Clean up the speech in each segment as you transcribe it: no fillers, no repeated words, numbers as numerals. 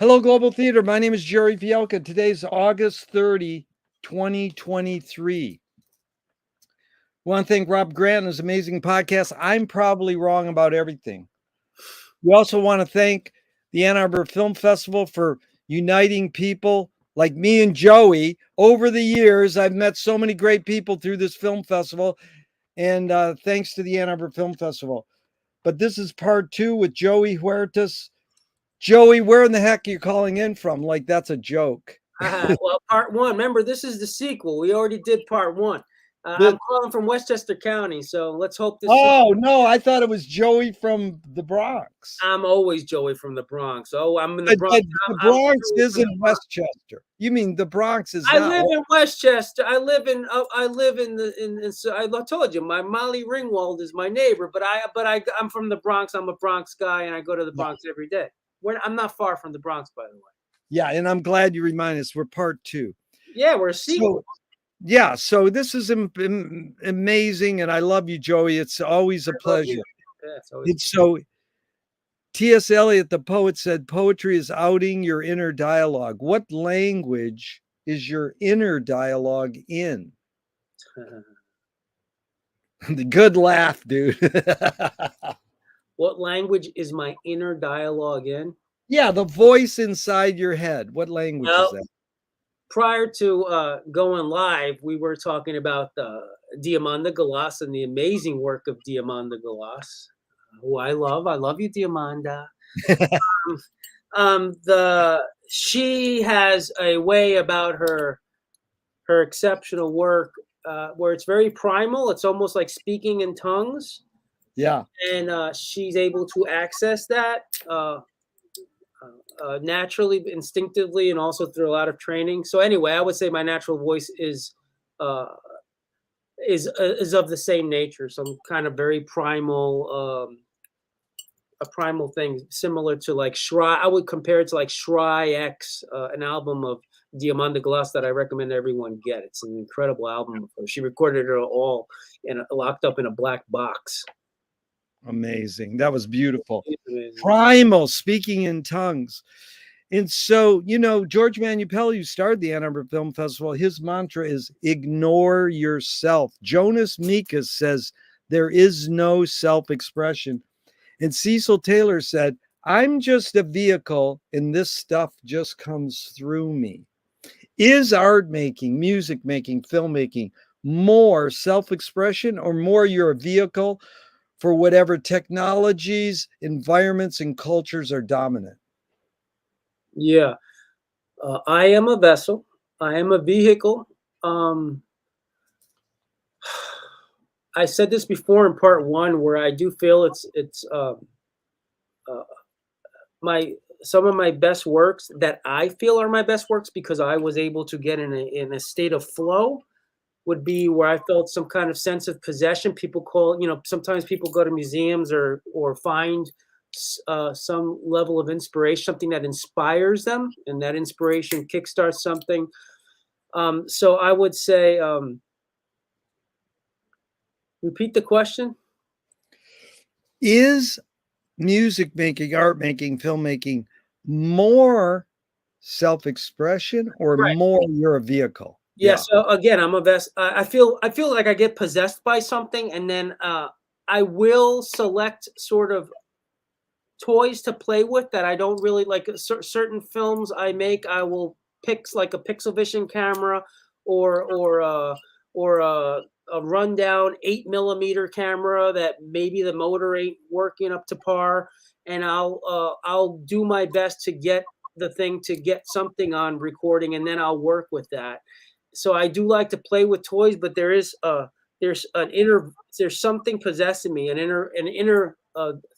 Hello, Global Theater. My name is Jerry Fielka. Today's August 30, 2023. I want to thank Rob Grant and his amazing podcast. I'm probably wrong about everything. We also want to thank the Ann Arbor Film Festival for uniting people like me and Joey. Over the years, I've met so many great people through this film festival, and thanks to the Ann Arbor Film Festival. But this is part two with Joey Huertas. Joey, where in the heck are you calling in from? Like, that's a joke. Well, part one. Remember, this is the sequel. We already did part one. I'm calling from Westchester County, so let's hope this. Oh, no, I thought it was Joey from the Bronx. I'm always Joey from the Bronx. Oh, I'm in the Bronx. The Bronx isn't Westchester. You mean the Bronx is I not? live in Westchester. I live in. So I told you, my Molly Ringwald is my neighbor, but I'm from the Bronx. I'm a Bronx guy, and I go to the Bronx every day. I'm not far from the Bronx, by the way. Yeah, and I'm glad you remind us. We're part two. Yeah, we're a sequel. So this is amazing, and I love you, Joey. It's always a pleasure. Yeah, so T.S. Eliot, the poet, said, poetry is outing your inner dialogue. What language is your inner dialogue in? The good laugh, dude. What language is my inner dialogue in? Yeah, the voice inside your head. What language is that? Prior to going live, we were talking about Diamanda Galas and the amazing work of Diamanda Galas, who I love. I love you, Diamanda. She has a way about her exceptional work where it's very primal. It's almost like speaking in tongues. Yeah. And she's able to access that naturally, instinctively, and also through a lot of training. So anyway, I would say my natural voice is of the same nature, some kind of very primal, a primal thing, similar to like Shry. I would compare it to like Shry X, an album of Diamanda Galas that I recommend everyone get. It's an incredible album of her. She recorded it all locked up in a black box. Amazing. That was beautiful. Primal, speaking in tongues. And so, George Manupel, who started the Ann Arbor Film Festival, his mantra is ignore yourself. Jonas Mekas says there is no self-expression. And Cecil Taylor said, I'm just a vehicle and this stuff just comes through me. Is art making, music making, filmmaking more self-expression or more you're a vehicle for whatever technologies, environments, and cultures are dominant? Yeah. I am a vessel. I am a vehicle. I said this before in part one, where I do feel it's some of my best works that I feel are my best works because I was able to get in a state of flow would be where I felt some kind of sense of possession. People call, sometimes people go to museums or find some level of inspiration, something that inspires them, and that inspiration kickstarts something. So I would say, repeat the question. Is music making, art making, filmmaking more self-expression or more you're a vehicle? Yeah. So again, I'm a vest. I feel like I get possessed by something, and then I will select sort of toys to play with that I don't really like. Certain films I make, I will pick like a Pixel Vision camera or a rundown 8mm camera that maybe the motor ain't working up to par, and I'll do my best to get the thing to get something on recording, and then I'll work with that. So I do like to play with toys, but there's something possessing me, an inner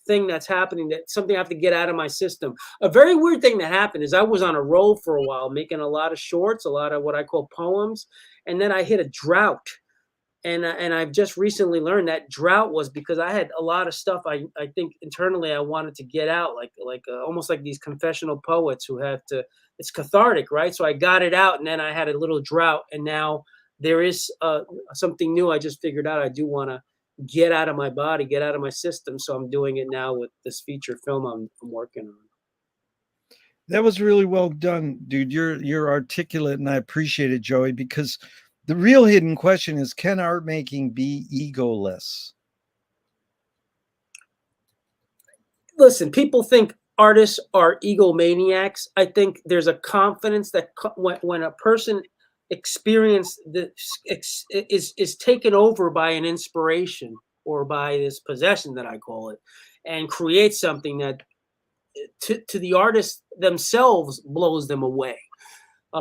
thing that's happening, that something I have to get out of my system. A very weird thing that happened is I was on a roll for a while, making a lot of shorts, a lot of what I call poems, and then I hit a drought. And I've just recently learned that drought was because I had a lot of stuff I think internally I wanted to get out, like almost like these confessional poets who have to. It's cathartic, right? So I got it out, and then I had a little drought, and now there is something new I just figured out. I do want to get out of my body, get out of my system. So I'm doing it now with this feature film I'm working on. That was really well done, dude. You're articulate, and I appreciate it, Joey, because the real hidden question is, can art making be egoless? Listen, people think artists are egomaniacs. I think there's a confidence that when a person experience is taken over by an inspiration or by this possession that I call it, and creates something that to the artist themselves blows them away.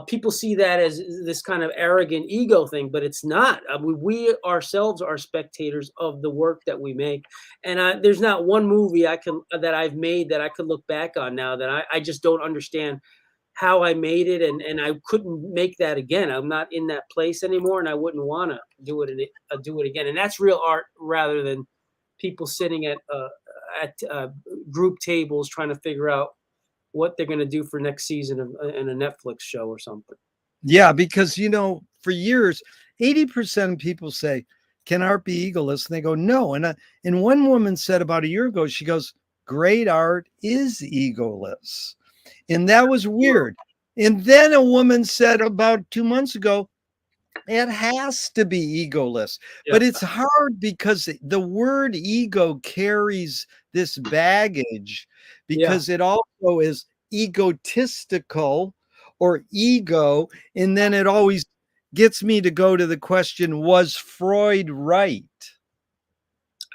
People see that as this kind of arrogant ego thing, but it's not. We ourselves are spectators of the work that we make, and there's not one movie that I've made that I could look back on now that I just don't understand how I made it, and I couldn't make that again. I'm not in that place anymore, and I wouldn't want to do it again. And that's real art rather than people sitting at group tables trying to figure out what they're going to do for next season in a Netflix show or something. Yeah, because for years, 80% of people say, "Can art be egoless?" And they go, "No." And one woman said about a year ago, she goes, "Great art is egoless," and that was weird. And then a woman said about 2 months ago, it has to be egoless. Yeah. But it's hard because the word ego carries this baggage because it also is egotistical or ego. And then it always gets me to go to the question, was Freud right?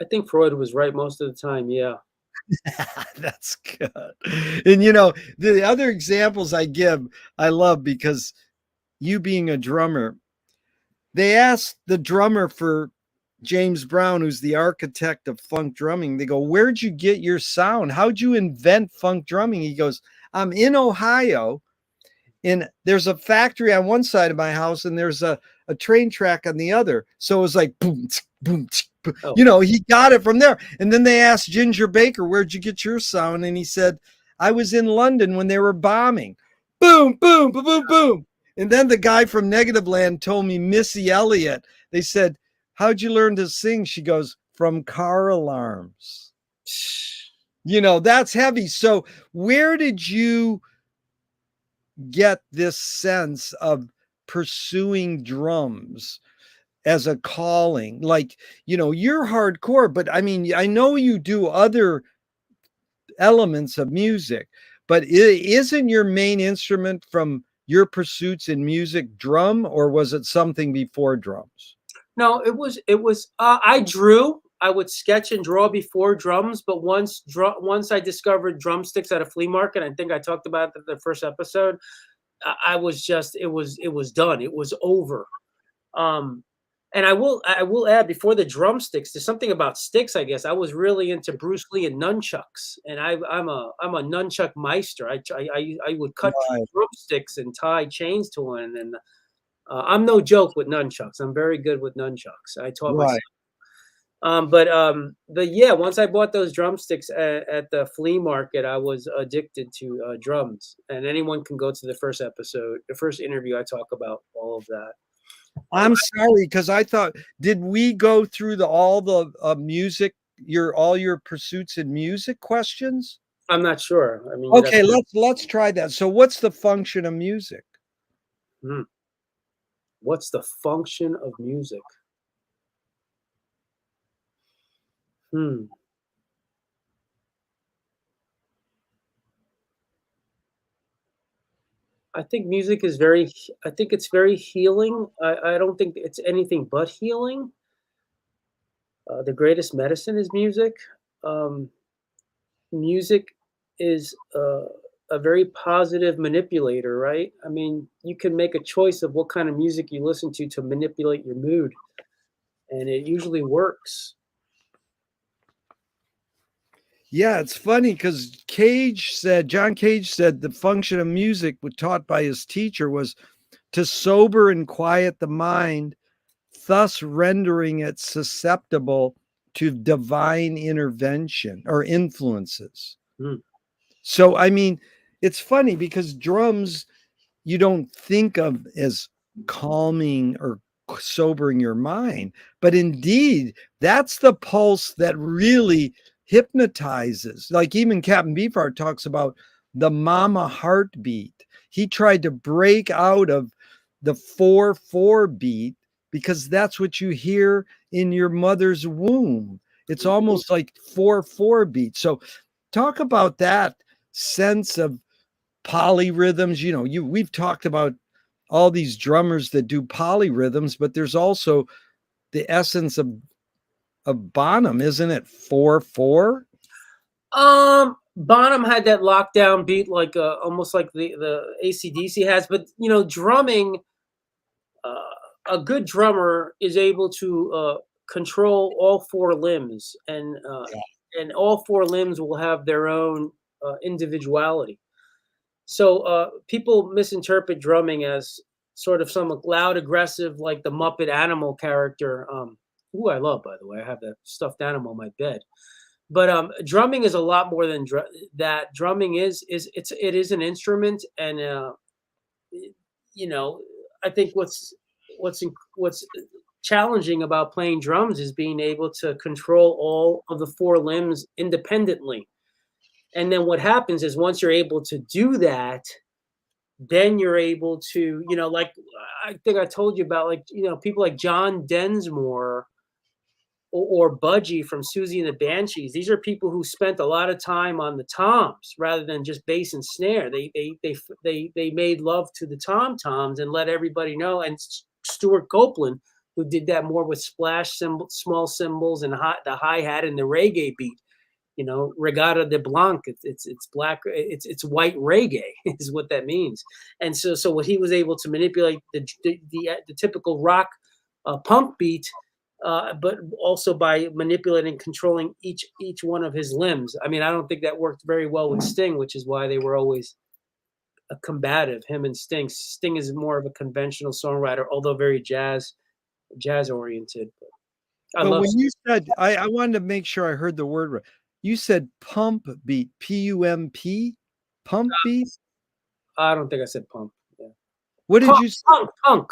I think Freud was right most of the time. Yeah. That's good. And the other examples I give, I love because you being a drummer, they asked the drummer for James Brown, who's the architect of funk drumming. They go, "Where'd you get your sound? How'd you invent funk drumming?" He goes, "I'm in Ohio, and there's a factory on one side of my house, and there's a train track on the other. So it was like boom, tsk, boom, tsk, boom." Oh. He got it from there. And then they asked Ginger Baker, "Where'd you get your sound?" And he said, "I was in London when they were bombing. Boom, boom, boom, boom, boom." And then the guy from Negativland told me Missy Elliott. They said, "How'd you learn to sing?" She goes, "From car alarms." That's heavy. So where did you get this sense of pursuing drums as a calling? Like, you're hardcore, but I mean, I know you do other elements of music, but isn't your main instrument from your pursuits in music drum, or was it something before drums? No, it was I drew. I would sketch and draw before drums, but once I discovered drumsticks at a flea market, I think I talked about it in the first episode. I was just it was done. It was over. Um, and I will add before the drumsticks, there's something about sticks. I guess I was really into Bruce Lee and nunchucks, and I'm a nunchuck meister. I would cut Right. drumsticks and tie chains to one, and I'm no joke with nunchucks. I'm very good with nunchucks. I taught myself. Right. But yeah, once I bought those drumsticks at the flea market, I was addicted to drums. And anyone can go to the first episode, the first interview. I talk about all of that. I'm sorry, because I thought, did we go through all the music, all your pursuits in music questions? I'm not sure. I mean, Okay, let's try that. So what's the function of music? what's the function of music? Hmm. I think music is very. I think it's very healing. I don't think it's anything but healing. The greatest medicine is music. Um, Music is a very positive manipulator, right? I mean, you can make a choice of what kind of music you listen to manipulate your mood, and it usually works. Yeah, it's funny because John Cage said the function of music was taught by his teacher was to sober and quiet the mind, thus rendering it susceptible to divine intervention or influences. Mm. So, I mean, it's funny because drums you don't think of as calming or sobering your mind, but indeed, that's the pulse that really hypnotizes. Like even Captain Beefheart talks about the mama heartbeat. He tried to break out of the 4/4 beat because that's what you hear in your mother's womb. It's almost like 4/4 beat. So talk about that sense of polyrhythms. You know, we've talked about all these drummers that do polyrhythms, but there's also the essence of Bonham, isn't it? 4/4. Bonham had that lockdown beat, like almost like the AC/DC has, but you know, drumming. A good drummer is able to control all four limbs, and all four limbs will have their own individuality. So people misinterpret drumming as sort of some loud, aggressive, like the Muppet Animal character. Who I love, by the way. I have that stuffed animal in my bed. But drumming is a lot more than that. Drumming it is an instrument, and you know, I think what's challenging about playing drums is being able to control all of the four limbs independently. And then what happens is once you're able to do that, then you're able to, you know, like I think I told you about, like, you know, people like John Densmore or Budgie from Susie and the Banshees. These are people who spent a lot of time on the toms rather than just bass and snare. They made love to the toms and let everybody know. And Stuart Copeland, who did that more with splash cymbals, small cymbals, and the hi-hat and the reggae beat. You know, Regata de Blanc. It's black. It's white reggae is what that means. And so what he was able to manipulate the typical rock punk beat, but also by manipulating, controlling each one of his limbs. I mean, I don't think that worked very well with Sting, which is why they were always combative. Him and Sting. Sting is more of a conventional songwriter, although very jazz oriented. But when you said, I wanted to make sure I heard the word right. You said pump beat, PUMP, pump beat. I don't think I said pump. Yeah. What did you say? Punk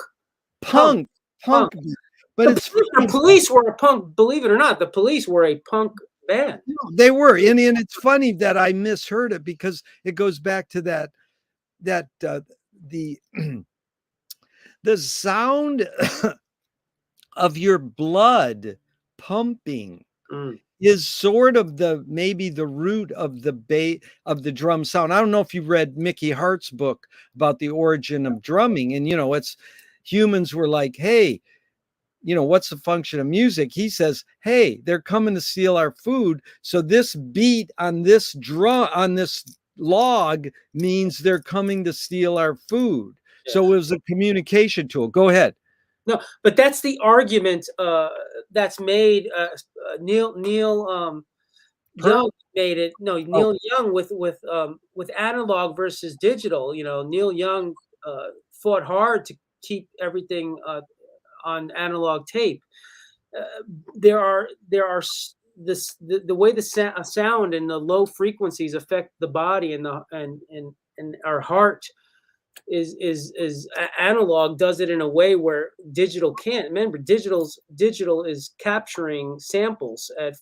beat. But the Police were a punk. Believe it or not, the Police were a punk band. No, they were, and it's funny that I misheard it because it goes back to that the the sound of your blood pumping. Is sort of maybe the root of the drum sound. I don't know if you read Mickey Hart's book about the origin of drumming, and you know, it's humans were like, hey, you know, what's the function of music? He says, hey, they're coming to steal our food, so this beat on this drum on this log means they're coming to steal our food. Yeah. So it was a communication tool. Go ahead. No, but that's the argument that's made. Neil Young made it. No, Neil Young with analog versus digital. You know, Neil Young fought hard to keep everything on analog tape. There are the way the sound and the low frequencies affect the body and our heart. Is analog does it in a way where digital can't. Remember, digital is capturing samples at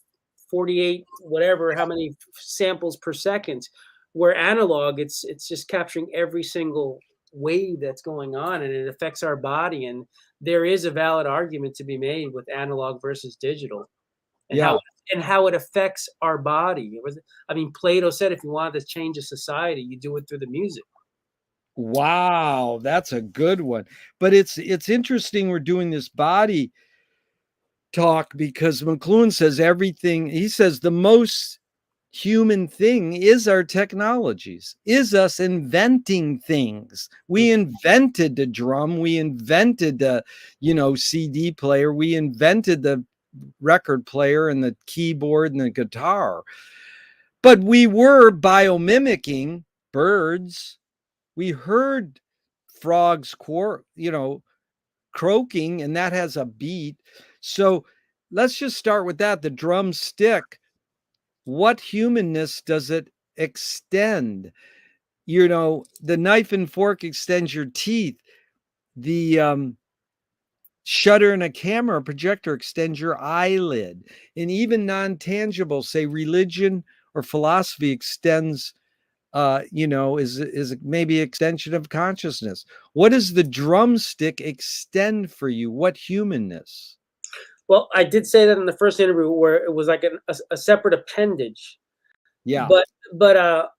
48 whatever how many samples per second, where analog it's just capturing every single wave that's going on, and it affects our body. And there is a valid argument to be made with analog versus digital, and how it affects our body. I mean, Plato said if you wanted to change a society, you do it through the music. Wow, that's a good one. But it's interesting we're doing this body talk because McLuhan says everything. He says the most human thing is our technologies, is us inventing things. We invented the drum, we invented the, you know, CD player, we invented the record player and the keyboard and the guitar. But we were biomimicking birds. We heard frogs croaking, and that has a beat. So let's just start with that. The drumstick, what humanness does it extend? You know, the knife and fork extends your teeth. The shutter in a camera, a projector extends your eyelid. And even non-tangible, say religion or philosophy, extends is maybe extension of consciousness. What does the drumstick extend for you? What humanness? Well, I did say that in the first interview where it was like a separate appendage. Yeah. But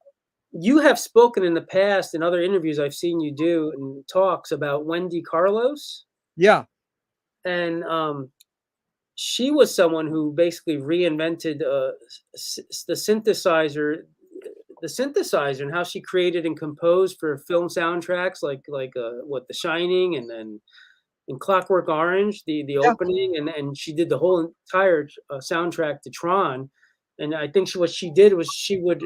you have spoken in the past in other interviews I've seen you do and talks about Wendy Carlos, Yeah. and she was someone who basically reinvented the synthesizer and how she created and composed for film soundtracks like what The Shining, and then in Clockwork Orange, the Yeah. opening, and she did the whole entire soundtrack to Tron. And I think what she did was she would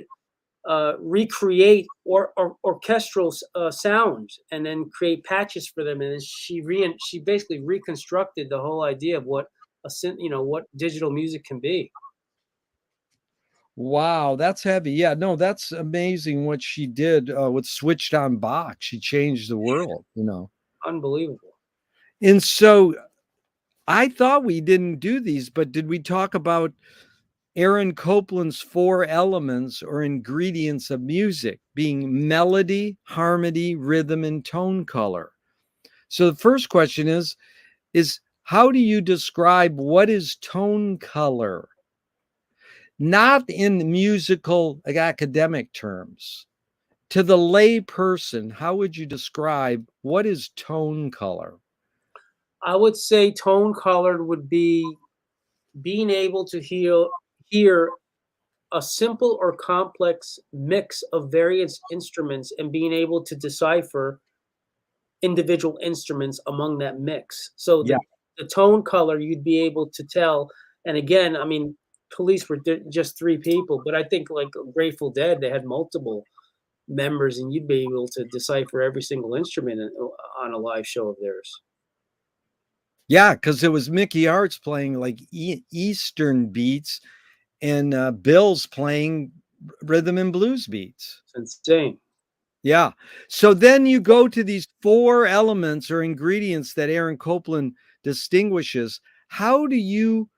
recreate or orchestral sounds and then create patches for them, and then she basically reconstructed the whole idea of what what digital music can be. Wow, that's heavy. Yeah, no, that's amazing what she did with Switched on Bach. She changed the world. Unbelievable. And so I thought we didn't do these, but did we talk about Aaron Copland's 4 elements or ingredients of music being melody, harmony, rhythm, and tone color? So the first question is how do you describe what is tone color? Not in musical academic terms. To the lay person, how would you describe what is tone color? I would say tone colored would be being able to hear a simple or complex mix of various instruments and being able to decipher individual instruments among that mix. So Yeah. the tone color you'd be able to tell. And again, I mean, Police were just 3 people, but I think like Grateful Dead, they had multiple members, and you'd be able to decipher every single instrument on a live show of theirs. Yeah, because it was Mickey Arts playing like Eastern beats and Bill's playing rhythm and blues beats. It's insane. Yeah. So then you go to these 4 elements or ingredients that Aaron Copland distinguishes. How do you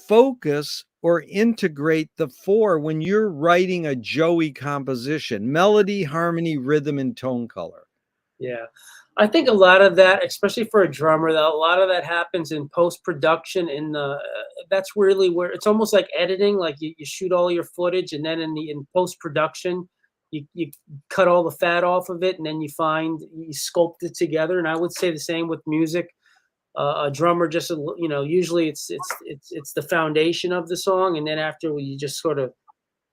focus or integrate the 4 when you're writing a Joey composition? Melody, harmony, rhythm, and tone color. Yeah. I think a lot of that, especially for a drummer, that a lot of that happens in post-production. That's really where it's almost like editing. Like you shoot all your footage, and then in post-production, you cut all the fat off of it, and then you sculpt it together. And I would say the same with music. A drummer just usually it's the foundation of the song, and then after you just sort of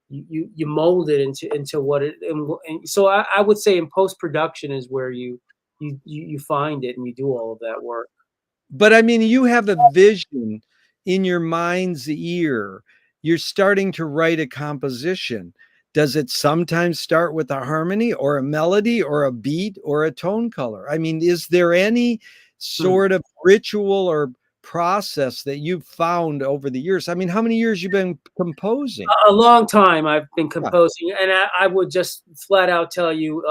you mold it into what it. And so I would say in post-production is where you find it and you do all of that work. But I mean, you have a vision in your mind's ear. You're starting to write a composition. Does it sometimes start with a harmony or a melody or a beat or a tone color? I mean, is there any sort of ritual or process that you've found over the years? I mean, how many years you've been composing? A long time I've been composing, and I would just flat out tell you,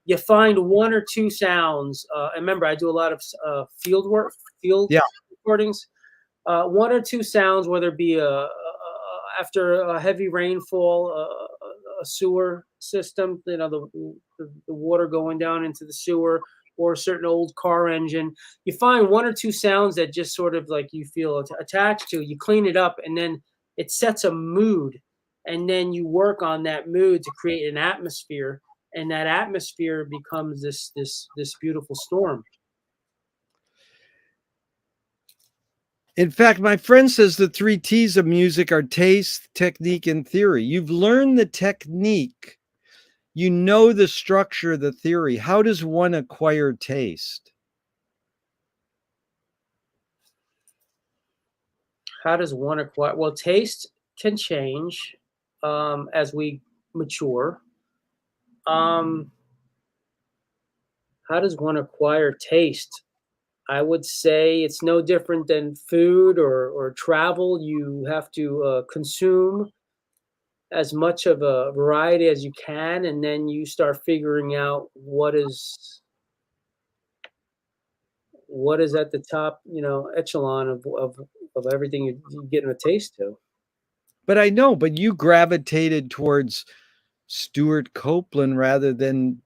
you find 1 or 2 sounds. And remember, I do a lot of field recordings. 1 or 2 sounds, whether it be after a heavy rainfall, a sewer system, the water going down into the sewer, or a certain old car engine. You find 1 or 2 sounds that just sort of like you feel attached to. You clean it up, and then it sets a mood, and then you work on that mood to create an atmosphere, and that atmosphere becomes this beautiful storm. In fact, my friend says the 3 T's of music are taste, technique, and theory. You've learned the technique. You know the structure, the theory. How does one acquire taste? How does one acquire? Well, taste can change as we mature. How does one acquire taste? I would say it's no different than food or travel. You have to consume as much of a variety as you can, and then you start figuring out what is at the top, echelon of everything you're getting a taste to. But I know, but you gravitated towards Stuart Copeland rather than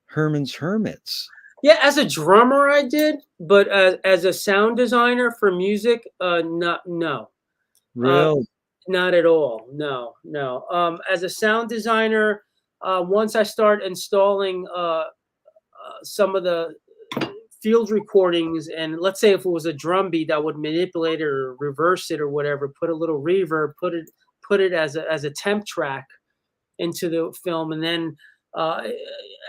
Herman's Hermits? Yeah, as a drummer, I did, but as a sound designer for music, no, uh, Real? not at all. No, no. As a sound designer, once I start installing some of the field recordings, and let's say if it was a drum beat, I would manipulate it or reverse it or whatever, put a little reverb, put it as a temp track into the film, and then uh,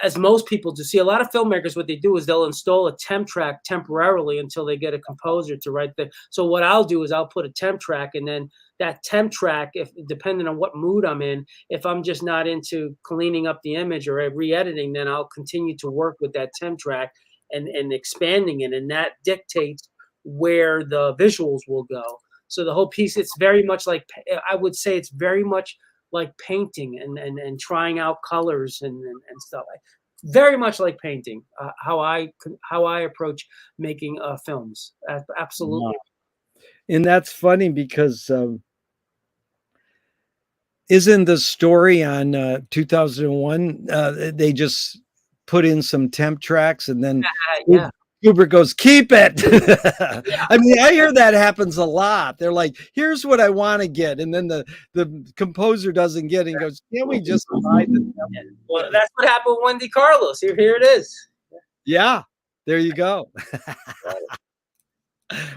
as most people do, see a lot of filmmakers, what they do is they'll install a temp track temporarily until they get a composer to write the. So what I'll do is I'll put a temp track, and then that temp track, if depending on what mood I'm in, if I'm just not into cleaning up the image or re-editing, then I'll continue to work with that temp track and expanding it, and that dictates where the visuals will go. So the whole piece, it's very much like, I would say it's very much like painting and trying out colors and stuff. Very much like painting, how I approach making films. Absolutely. And that's funny because isn't the story on 2001? They just put in some temp tracks and then Yeah. Kubrick goes, keep it. Yeah. I mean, I hear that happens a lot. They're like, here's what I want to get. And then the composer doesn't get it and goes, can't we just buy the temp? Well, that's what happened with Wendy Carlos. Here it is. Yeah, there you go.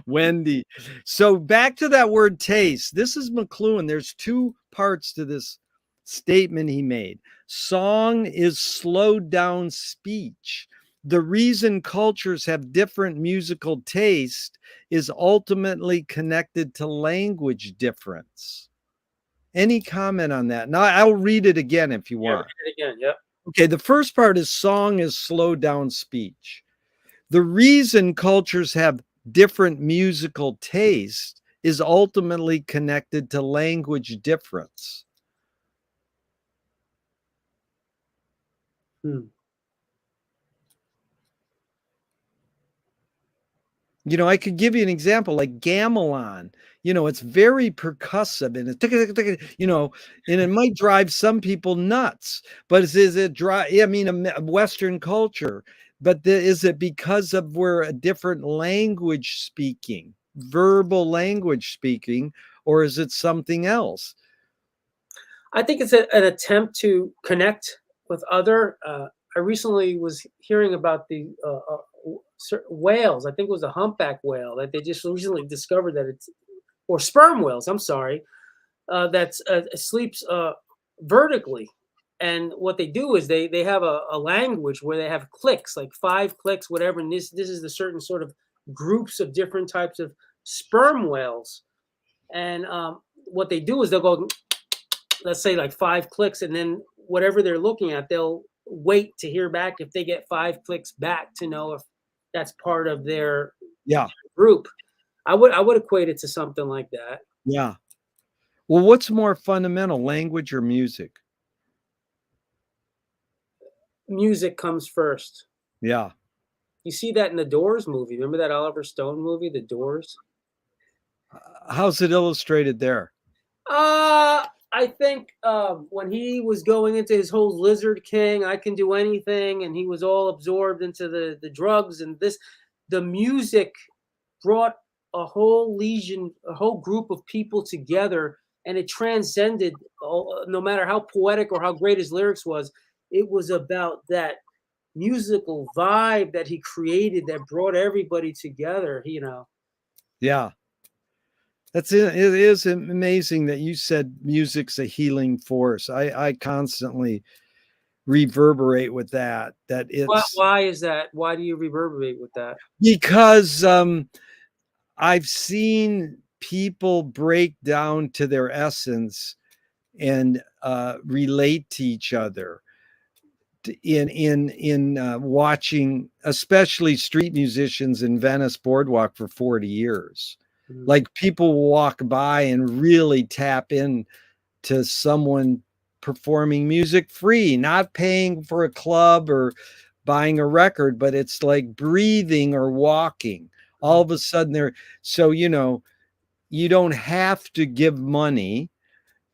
Wendy. So back to that word taste. This is McLuhan. There's two parts to this statement he made. Song is slowed down speech. The reason cultures have different musical taste is ultimately connected to language difference. Any comment on that? Now I'll read it again if you want. Read it again. Yep. Okay, the first part is song is slowed down speech. The reason cultures have different musical taste is ultimately connected to language difference. You know, I could give you an example like gamelan. You know, it's very percussive and it's, you know, and it might drive some people nuts, but is it dry? I mean, a Western culture, but is it because of we're a different language speaking, verbal language speaking, or is it something else? I think it's an attempt to connect with other. I recently was hearing about the whales. I think it was a humpback whale that they just recently discovered that it's, or sperm whales. I'm sorry, that sleeps vertically. And what they do is they have a language where they have clicks, like 5 clicks, whatever. And this is the certain sort of groups of different types of sperm whales. And what they do is they'll go, let's say like 5 clicks, and then whatever they're looking at, they'll wait to hear back if they get 5 clicks back to know if that's part of their group. I would equate it to something like that. Yeah. Well, what's more fundamental, language or music? Music comes first. Yeah. You see that in the Doors movie. Remember that Oliver Stone movie, The Doors? How's it illustrated there? I think when he was going into his whole Lizard King, I can do anything, and he was all absorbed into the drugs and this, the music brought a whole legion, a whole group of people together, and it transcended, no matter how poetic or how great his lyrics was, it was about that musical vibe that he created that brought everybody together, you know. Yeah. That's it. It is amazing that you said music's a healing force. I constantly reverberate with that. That it's why is that? Why do you reverberate with that? Because I've seen people break down to their essence and relate to each other in watching, especially street musicians in Venice Boardwalk for 40 years. Like people walk by and really tap in to someone performing music free, not paying for a club or buying a record, but it's like breathing or walking. All of a sudden so, you know, you don't have to give money.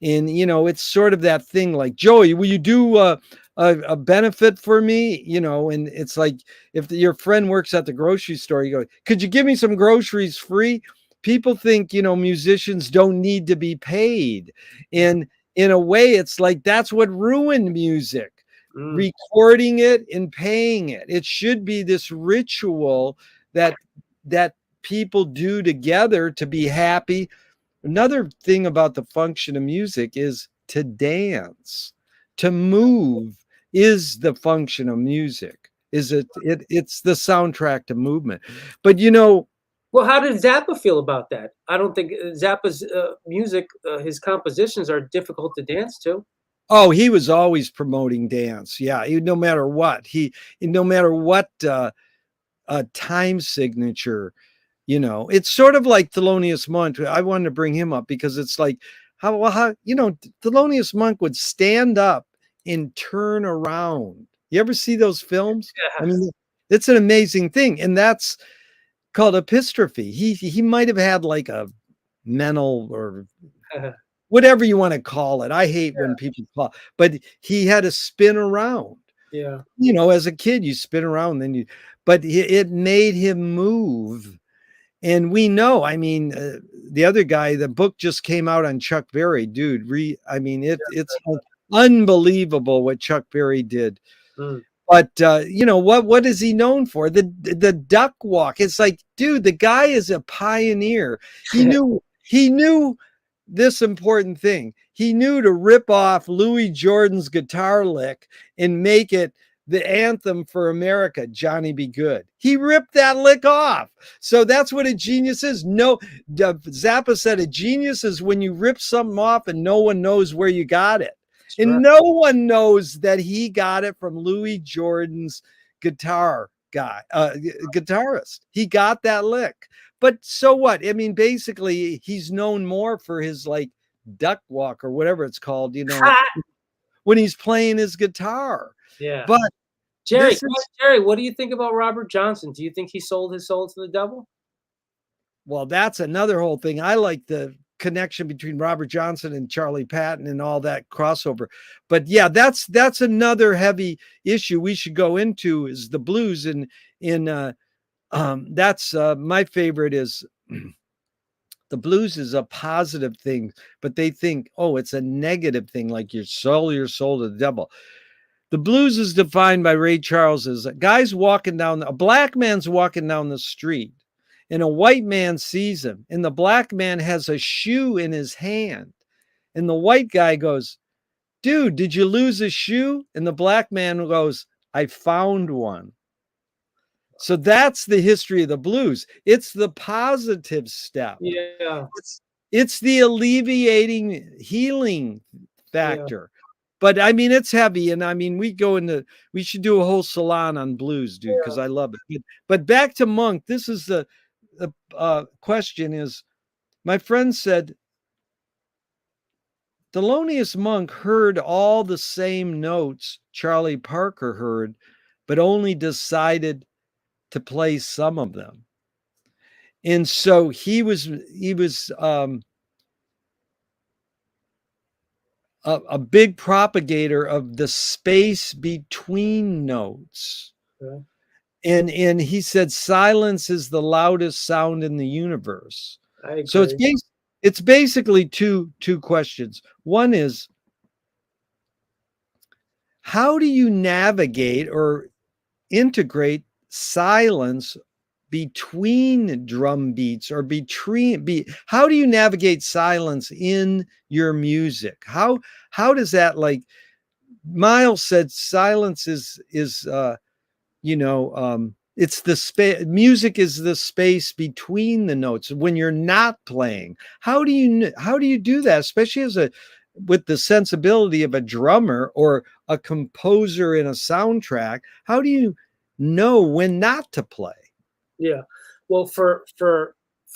And it's sort of that thing like, Joey, will you do a benefit for me? And it's like, if your friend works at the grocery store, you go, could you give me some groceries free? People think musicians don't need to be paid, and in a way it's like that's what ruined music. Recording it and paying it. It should be this ritual that people do together to be happy. Another thing about the function of music is to dance, to move is the function of music. It's the soundtrack to movement. But Well, how did Zappa feel about that? I don't think Zappa's music, his compositions are difficult to dance to. oh, he was always promoting dance. Yeah, no matter what. No matter what time signature. It's sort of like Thelonious Monk. I wanted to bring him up because it's like how Thelonious Monk would stand up and turn around. You ever see those films? I Yeah. mean, it's an amazing thing, and that's called epistrophe. He might have had like a mental or whatever you want to call it. I hate when people call, but he had to spin around. Yeah. As a kid, you spin around, but it made him move. And we know, I mean, the other guy, the book just came out on Chuck Berry, dude. It's unbelievable what Chuck Berry did. But what is he known for? The duck walk. It's like, dude, the guy is a pioneer. He knew this important thing. He knew to rip off Louis Jordan's guitar lick and make it the anthem for America, Johnny Be Good. He ripped that lick off. So that's what a genius is. No, Zappa said a genius is when you rip something off and no one knows where you got it. That's and right. No one knows that he got it from Louis Jordan's guitarist. He got that lick. But so what? I mean, basically, he's known more for his like duck walk or whatever it's called, when he's playing his guitar. Yeah. But Jerry, what do you think about Robert Johnson? Do you think he sold his soul to the devil? Well, that's another whole thing. I like the connection between Robert Johnson and Charlie Patton and all that crossover. But yeah, that's another heavy issue we should go into is the blues. And that's my favorite is the blues is a positive thing, but they think, oh, it's a negative thing, like your soul to the devil. The blues is defined by Ray Charles as a black man's walking down the street and a white man sees him and the black man has a shoe in his hand. And the white guy goes, dude, did you lose a shoe? And the black man goes, I found one. So that's the history of the blues. It's the positive step. Yeah. It's the alleviating healing factor. Yeah. But I mean, it's heavy. And I mean, we should do a whole salon on blues, dude, because I love it. But back to Monk, this is the question is, my friend said, Thelonious Monk heard all the same notes Charlie Parker heard, but only decided to play some of them. And so he was a big propagator of the space between notes. Okay. And he said silence is the loudest sound in the universe. So it's basically two questions. One is, how do you navigate or integrate silence between drum beats or how do you navigate silence in your music? How does that, like Miles said, silence is it's the space. Music is the space between the notes when you're not playing. How do you do that, especially with the sensibility of a drummer or a composer in a soundtrack? How do you know when not to play? Yeah, well, for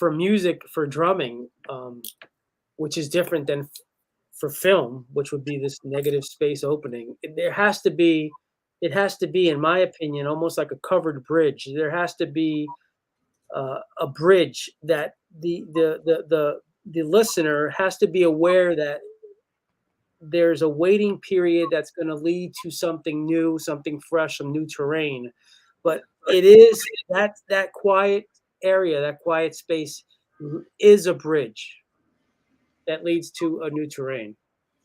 music, for drumming, which is different than for film, which would be this negative space opening, it has to be, in my opinion, almost like a covered bridge. There has to be a bridge that the listener has to be aware that there's a waiting period that's going to lead to something new, something fresh, some new terrain. But it is that quiet area, that quiet space is a bridge that leads to a new terrain.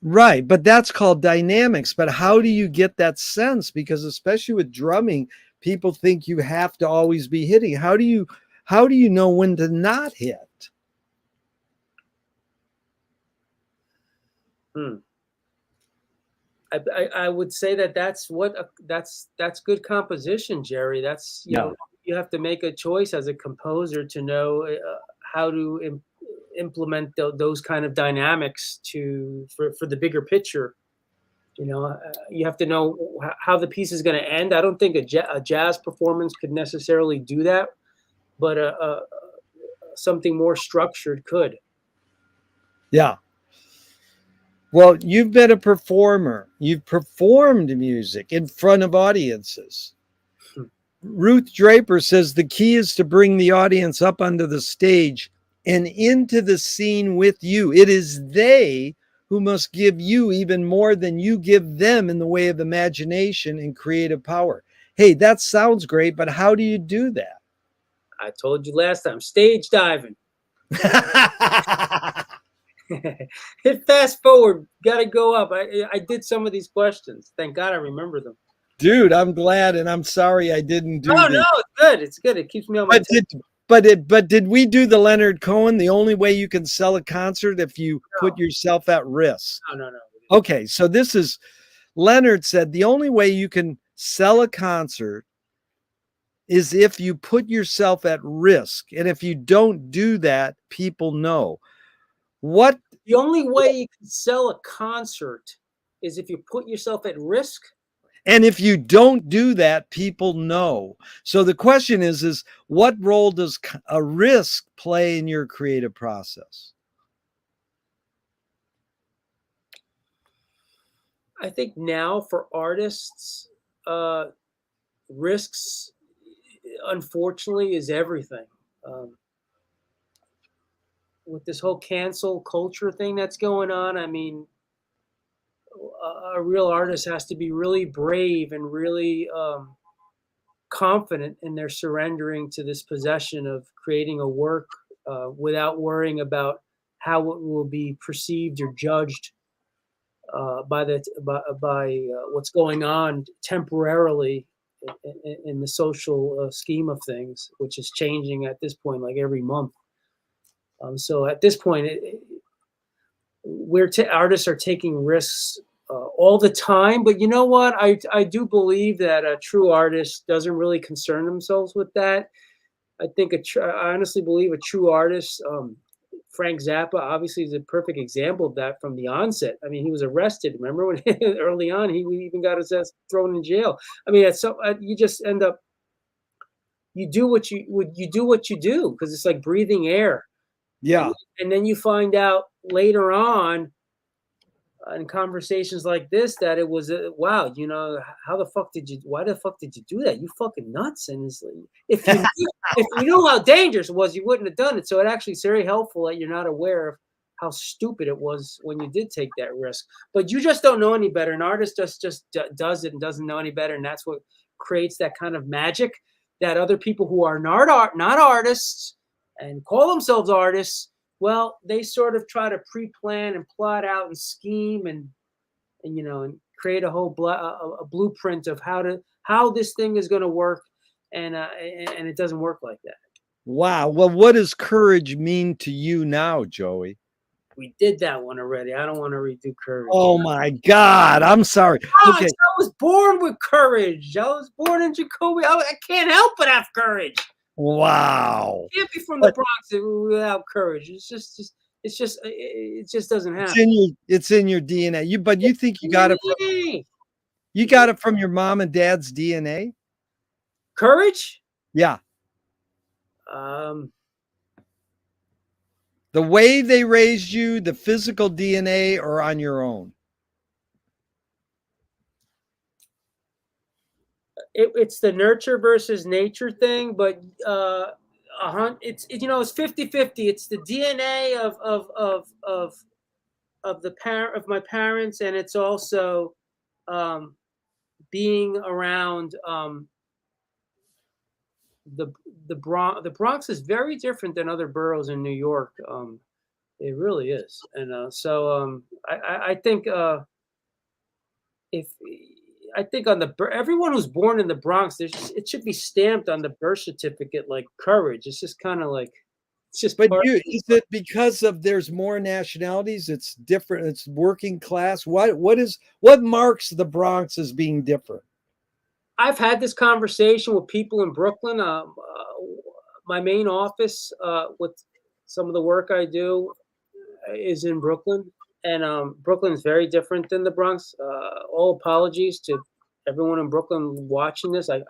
Right, but that's called dynamics. But how do you get that sense? Because especially with drumming, people think you have to always be hitting. How do you know when to not hit? I would say that's good composition, Jerry. That's you have to make a choice as a composer to know how to implement those kind of dynamics for the bigger picture. You have to know how the piece is going to end. I don't think a jazz performance could necessarily do that, but something more structured could. Yeah. Well, you've been a performer. You've performed music in front of audiences. Ruth Draper says the key is to bring the audience up onto the stage and into the scene with you. It is they who must give you even more than you give them in the way of imagination and creative power. Hey, that sounds great, but how do you do that? I told you last time, stage diving. Hit fast forward, got to go up. I did some of these questions. Thank God I remember them. Dude, I'm glad, and I'm sorry I didn't do No, it's good. It's good. It keeps me on my But did we do the Leonard Cohen? The only way you can sell a concert if you put yourself at risk. No. Okay, so this is Leonard said the only way you can sell a concert is if you put yourself at risk, and if you don't do that, people know. What the only way you can sell a concert is if you put yourself at risk. And if you don't do that, people know. So the question is what role does a risk play in your creative process? I think now for artists, risks, unfortunately, is everything. With this whole cancel culture thing that's going on, I mean, a real artist has to be really brave and really confident in their surrendering to this possession of creating a work without worrying about how it will be perceived or judged by what's going on temporarily in the social scheme of things, which is changing at this point, like every month. So at this point, artists are taking risks all the time. But you know what? I do believe that a true artist doesn't really concern themselves with that. I think I honestly believe a true artist, Frank Zappa, obviously is a perfect example of that from the onset. I mean, he was arrested. Remember when early on he even got his ass thrown in jail. I mean, you just end up you do what you do because it's like breathing air. Yeah. And then you find out later on in conversations like this that it was wow, why the fuck did you do that? You fucking nuts. And it's like, if you knew how dangerous it was, you wouldn't have done it. So it actually is very helpful that you're not aware of how stupid it was when you did take that risk. But you just don't know any better. An artist just does it and doesn't know any better, and that's what creates that kind of magic that other people who are not artists and call themselves artists, well, they sort of try to pre-plan and plot out and scheme and create a whole a blueprint of how this thing is going to work, and it doesn't work like that. Wow. Well, what does courage mean to you now, Joey? We did that one already. I don't want to redo courage. Oh my God. I'm sorry. Okay. I was born with courage. I was born in Jacoby. I can't help but have courage. Wow. You can't be from the Bronx without courage. It just doesn't happen. It's in your DNA. But you think you got it from your mom and dad's DNA? Courage? Yeah. The way they raised you, the physical DNA, or on your own? It's the nurture versus nature thing, but it's 50-50. It's the DNA of of my parents, and it's also being around the the Bronx is very different than other boroughs in New York. It really is, and I think if I think on everyone who's born in the Bronx, it should be stamped on the birth certificate like courage. It's just kind of like it's just. But is it because of there's more nationalities? It's different. It's working class. What marks the Bronx as being different? I've had this conversation with people in Brooklyn. My main office with some of the work I do is in Brooklyn, and Brooklyn is very different than the Bronx. All apologies to everyone in Brooklyn watching this. I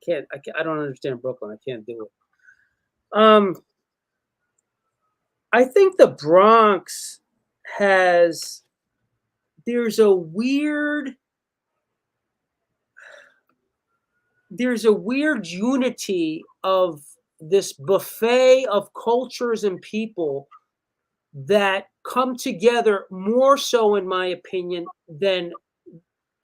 can't. I don't understand Brooklyn. I can't do it. I think the Bronx there's a weird unity of this buffet of cultures and people that come together more so, in my opinion, than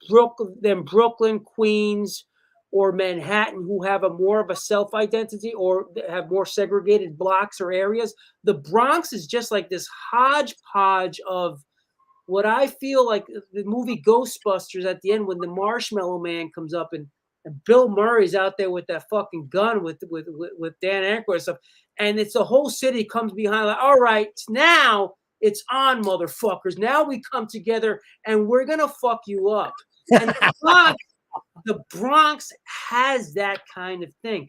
Brooklyn, Queens, or Manhattan, who have more of a self-identity or have more segregated blocks or areas. The Bronx is just like this hodgepodge of what I feel like the movie Ghostbusters at the end, when the Marshmallow Man comes up and Bill Murray's out there with that fucking gun with Dan Aykroyd and stuff, and it's the whole city comes behind like, all right, now it's on, motherfuckers. Now we come together and we're gonna fuck you up. And the Bronx has that kind of thing.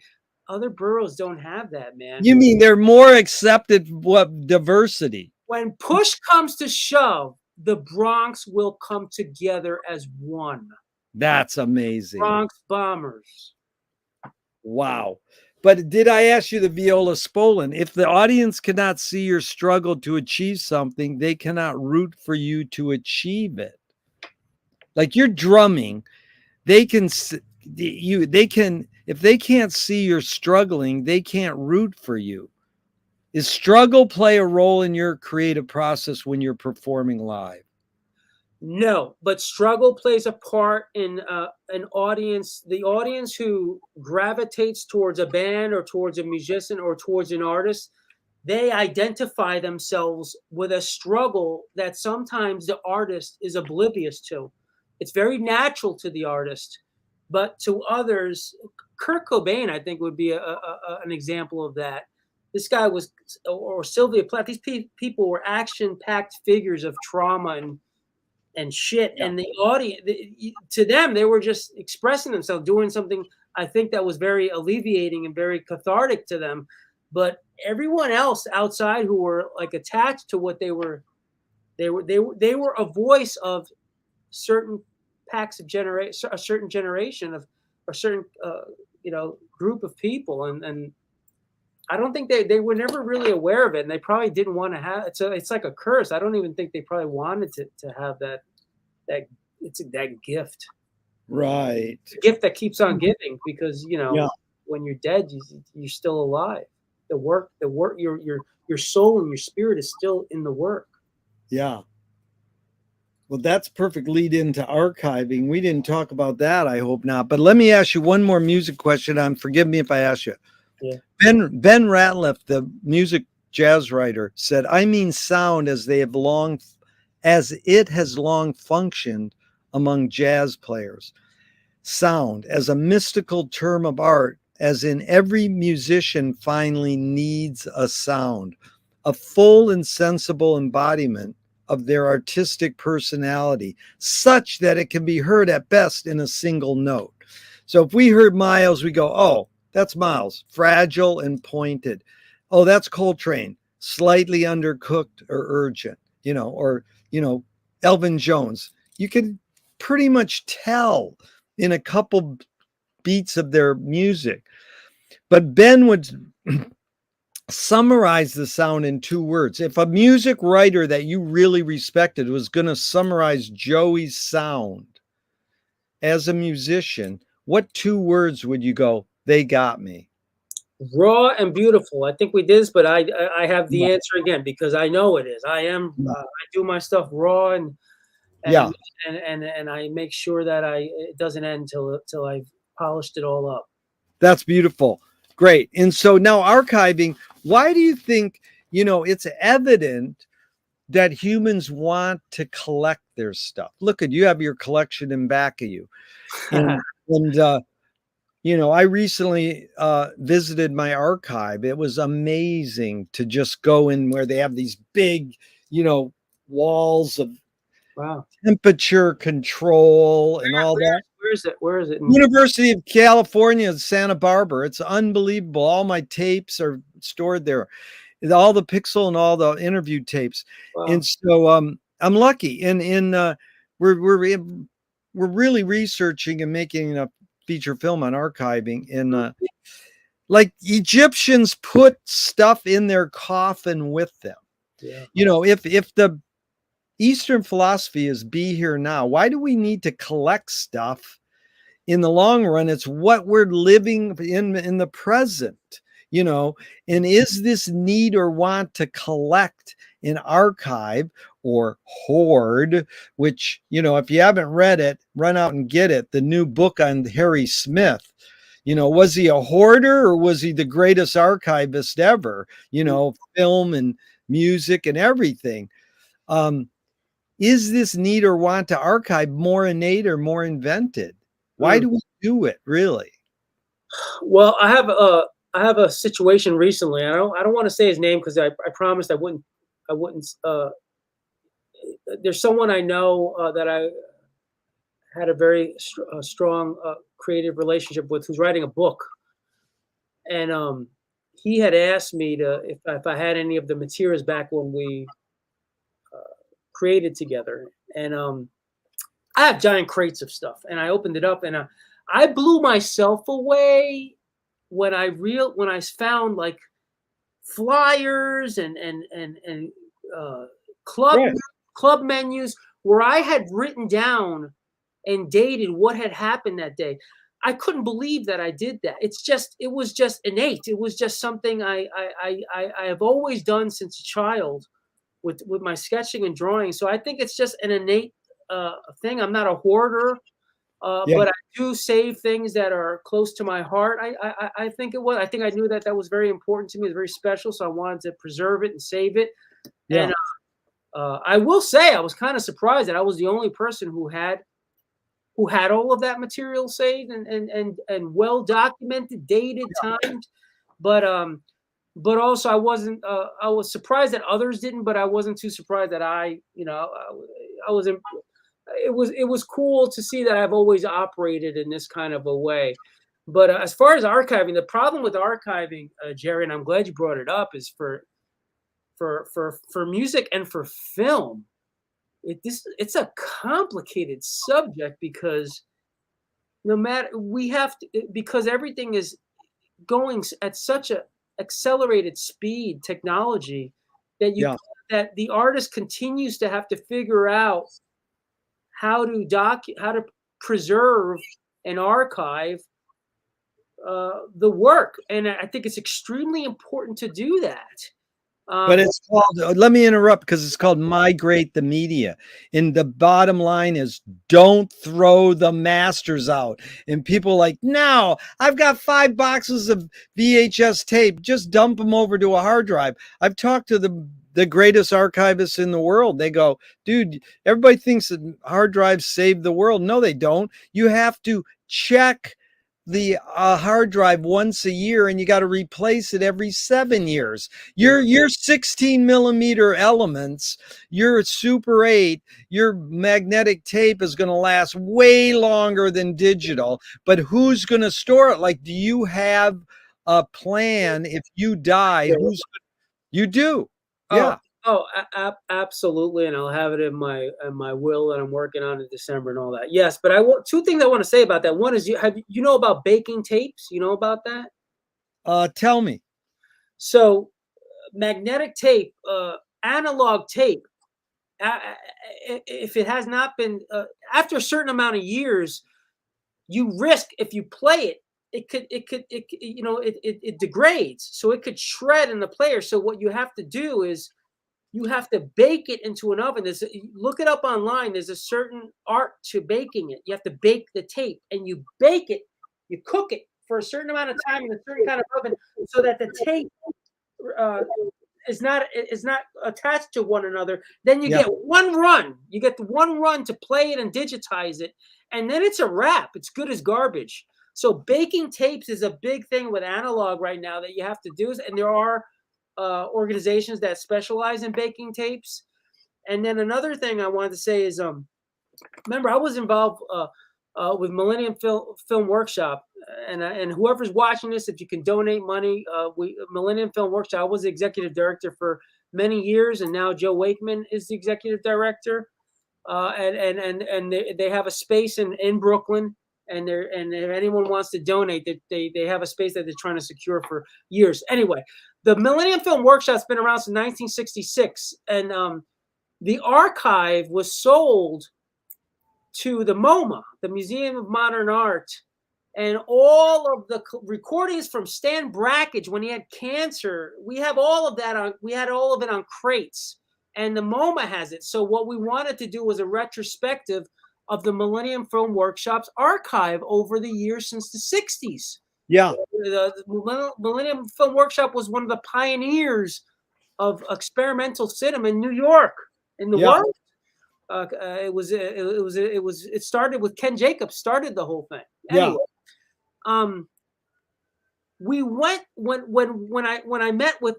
Other boroughs don't have that, man. You mean they're more accepted what diversity? When push comes to shove, the Bronx will come together as one. That's amazing. Bronx Bombers. Wow. But did I ask you the viola spolin? If the audience cannot see your struggle to achieve something, they cannot root for you to achieve it. Like you're drumming, they can if they can't see you're struggling, they can't root for you. Is struggle play a role in your creative process when you're performing live? No, but struggle plays a part in an audience. The audience who gravitates towards a band or towards a musician or towards an artist, they identify themselves with a struggle that sometimes the artist is oblivious to. It's very natural to the artist, but to others, Kurt Cobain, I think, would be an example of that. This guy was, or Sylvia Plath, these people were action-packed figures of trauma and shit. Yeah. And the audience, to them, they were just expressing themselves, doing something I think that was very alleviating and very cathartic to them. But everyone else outside who were like attached to what they were a voice of certain packs of a certain generation of a certain group of people, and I don't think they were never really aware of it, and they probably didn't want to have it. So it's like a curse. I don't even think they probably wanted to have that gift. Right. It's a gift that keeps on giving, because when you're dead, you're still alive. The work, your soul and your spirit is still in the work. Yeah. Well, that's perfect lead into archiving. We didn't talk about that. I hope not. But let me ask you one more music question. Forgive me if I ask you. Yeah. Ben Ratliff, the music jazz writer, said, "I mean sound as it has long functioned among jazz players. Sound as a mystical term of art, as in every musician finally needs a sound, a full and sensible embodiment of their artistic personality, such that it can be heard at best in a single note." So if we heard Miles, we go, "Oh, that's Miles, fragile and pointed. Oh, that's Coltrane, slightly undercooked or urgent," or Elvin Jones. You can pretty much tell in a couple beats of their music. But Ben would summarize the sound in 2 words. If a music writer that you really respected was going to summarize Joey's sound as a musician, what 2 words would you go, "They got me"? Raw and beautiful. I think we did this, but I have the answer again because I know it is. I do my stuff raw Yeah, and and I make sure that it doesn't end till I've polished it all up. that's beautiful. Great. And so now archiving, why do you think, it's evident that humans want to collect their stuff? Look at you have your collection in back of you. And I recently visited my archive. It was amazing to just go in where they have these big, walls of Wow. temperature control and all that. Where is it? Where is it? University of California, Santa Barbara. It's unbelievable. All my tapes are stored there, all the Pixel and all the interview tapes. Wow. And so I'm lucky. And we're really researching and making a feature film on archiving. And like Egyptians put stuff in their coffin with them. Yeah. If the Eastern philosophy is be here now, why do we need to collect stuff? In the long run, it's what we're living in the present, and is this need or want to collect an archive or hoard, which, if you haven't read it, run out and get it. The new book on Harry Smith. Was he a hoarder or was he the greatest archivist ever? Film and music and everything. Is this need or want to archive more innate or more invented? Why do we do it, really? Well, I have a situation recently. I don't want to say his name because I promised I wouldn't. There's someone I know that I had a very strong creative relationship with, who's writing a book, and he had asked me if I had any of the materials back when we created together, and I have giant crates of stuff, and I opened it up, and I blew myself away when I found like flyers and club Right. club menus where I had written down and dated what had happened that day. I couldn't believe that I did that. It was just innate. It was just something I have always done since a child with my sketching and drawing. So I think it's just an innate thing. I'm not a hoarder, Yeah. but I do save things that are close to my heart. I think it was. I think I knew that was very important to me. It's very special, so I wanted to preserve it and save it. Yeah. And I will say I was kind of surprised that I was the only person who had all of that material saved and well documented, dated, timed. But also I wasn't. I was surprised that others didn't, but I wasn't too surprised that I was. It was cool to see that I've always operated in this kind of a way. But as far as archiving, the problem with archiving, Jerry, and I'm glad you brought it up, is for music and for film. It's a complicated subject because no matter because everything is going at such a accelerated speed, technology, that that the artist continues to have to figure out how to preserve and archive the work, and I think it's extremely important to do that. But it's called, let me interrupt, because it's called migrate the media. And the bottom line is, don't throw the masters out. And people are like, no, I've got 5 boxes of VHS tape. Just dump them over to a hard drive. I've talked to the greatest archivists in the world. They go, dude, everybody thinks that hard drives save the world. No, they don't. You have to check the hard drive once a year, and you got to replace it every 7 years. Your 16 millimeter elements, your Super 8, your magnetic tape is going to last way longer than digital. But who's going to store it? Like, do you have a plan if you die? You do? Yeah. Absolutely, and I'll have it in my will that I'm working on in December and all that. Yes, but two things I want to say about that. One is, you know about baking tapes? You know about that? Tell me. So magnetic tape, analog tape, if it has not been after a certain amount of years, you risk, if you play it it degrades, so it could shred in the player. So what you have to do is you have to bake it into an oven. Look it up online. There's a certain art to baking it. You have to bake the tape, and you bake it, you cook it for a certain amount of time in a certain kind of oven, so that the tape is not attached to one another. Then you get one run. You get the one run to play it and digitize it, and then it's a wrap. It's good as garbage. So baking tapes is a big thing with analog right now that you have to do. And there are organizations that specialize in baking tapes. And then another thing I wanted to say is, remember, I was involved with Millennium Film Workshop, and whoever's watching this, if you can donate money, Millennium Film Workshop. I was the executive director for many years, and now Joe Wakeman is the executive director. And they have a space in Brooklyn. And if anyone wants to donate, they have a space that they're trying to secure for years. Anyway, the Millennium Film Workshop's been around since 1966, and the archive was sold to the MoMA, the Museum of Modern Art, and all of the recordings from Stan Brakhage when he had cancer. We have all of that we had all of it on crates, and the MoMA has it. So what we wanted to do was a retrospective of the Millennium Film Workshop's archive over the years since the 60s. Yeah. The Millennium Film Workshop was one of the pioneers of experimental cinema in New York, in the world. It started with Ken Jacobs, started the whole thing. Anyway, we went when I met with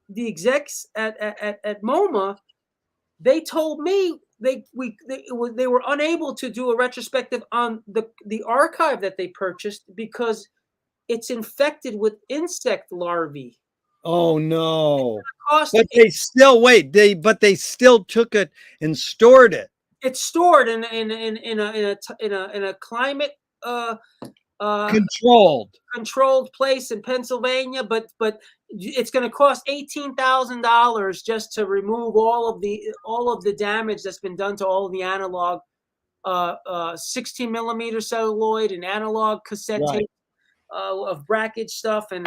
the execs at MoMA, they told me they were unable to do a retrospective on the archive that they purchased because it's infected with insect larvae. Oh no! But they still took it and stored it. It's stored in a climate controlled place in Pennsylvania, but it's going to cost $18,000 just to remove all of the damage that's been done to all of the analog 16 millimeter celluloid and analog cassette tape of Brakhage stuff and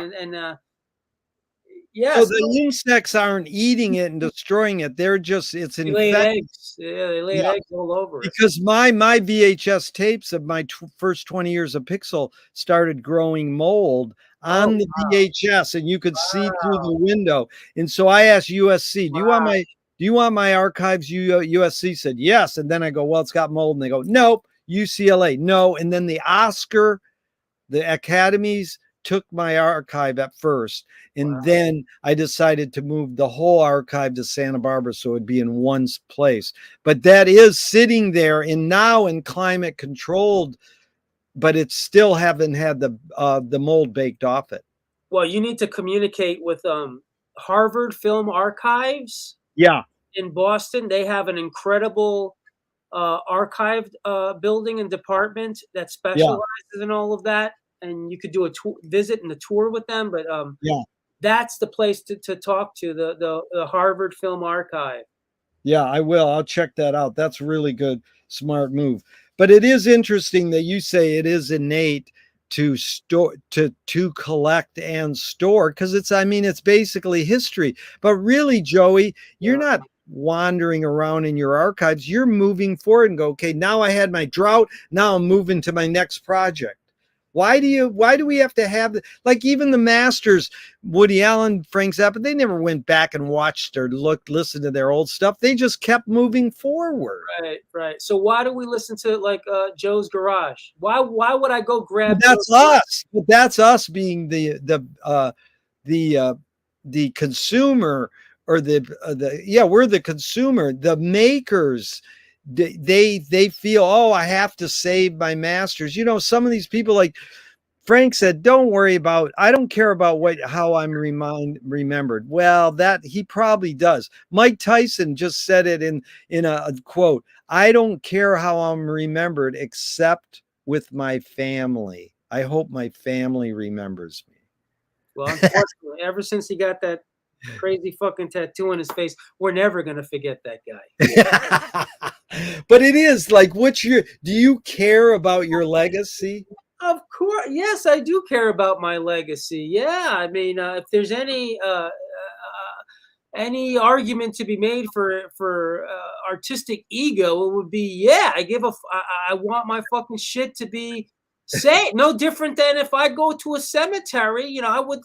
so the insects aren't eating it and destroying it. They're just it's infected. Eggs. Yeah, they lay eggs all over it. Because my VHS tapes of my first 20 years of Pixel started growing mold on the VHS, and you could see through the window. And so I asked USC, do you want my archives? USC said yes. And then I go, well, it's got mold. And they go, nope. UCLA, no. And then the academies took my archive at first, and then I decided to move the whole archive to Santa Barbara so it'd be in one place. But that is sitting there and now in climate controlled, but it still haven't had the mold baked off it. Well, you need to communicate with Harvard Film Archives. In Boston, they have an incredible archived building and department that specializes in all of that. And you could do a visit and a tour with them, but that's the place to talk to the Harvard Film Archive. Yeah, I will. I'll check that out. That's a really good, smart move. But it is interesting that you say it is innate to store, to collect and store, because it's basically history. But really, Joey, you're not wandering around in your archives. You're moving forward and go, okay, now I had my drought. Now I'm moving to my next project. Why do we have to have like even the masters, Woody Allen, Frank Zappa, they never went back and watched or listened to their old stuff. They just kept moving forward. Right. So why do we listen to like Joe's Garage? Why would I go grab? That's us. But that's us being the consumer, or we're the consumer, the makers. They feel, I have to save my masters. Some of these people, like Frank said, I don't care about how I'm remembered. Well, that he probably does. Mike Tyson just said it in a quote. I don't care how I'm remembered except with my family. I hope my family remembers me. Well, unfortunately, ever since he got that crazy fucking tattoo on his face, we're never gonna forget that guy. But it is like, do you care about your legacy? Of course, yes, I do care about my legacy. Yeah, I mean, if there's any argument to be made for artistic ego, it would be, yeah, I want my fucking shit to be safe. No different than if I go to a cemetery. You know, I would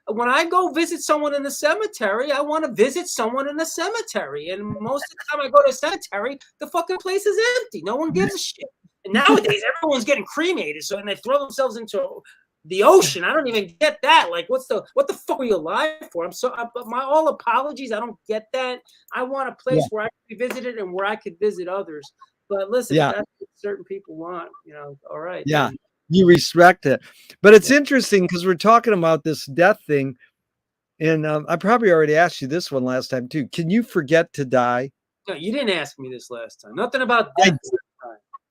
when I go visit someone in the cemetery, I want to visit someone in the cemetery. And most of the time, I go to a cemetery, the fucking place is empty. No one gives a shit. And nowadays, everyone's getting cremated, so and they throw themselves into the ocean. I don't even get that. Like, what the fuck are you alive for? But my all apologies. I don't get that. I want a place Yeah. where I could be visited and where I could visit others. But listen, Yeah. if that's what certain people want, you know, all right. Yeah. Then. You respect it. But it's interesting because we're talking about this death thing. And I probably already asked you this one last time too. Can you forget to die? No, you didn't ask me this last time. Nothing about death.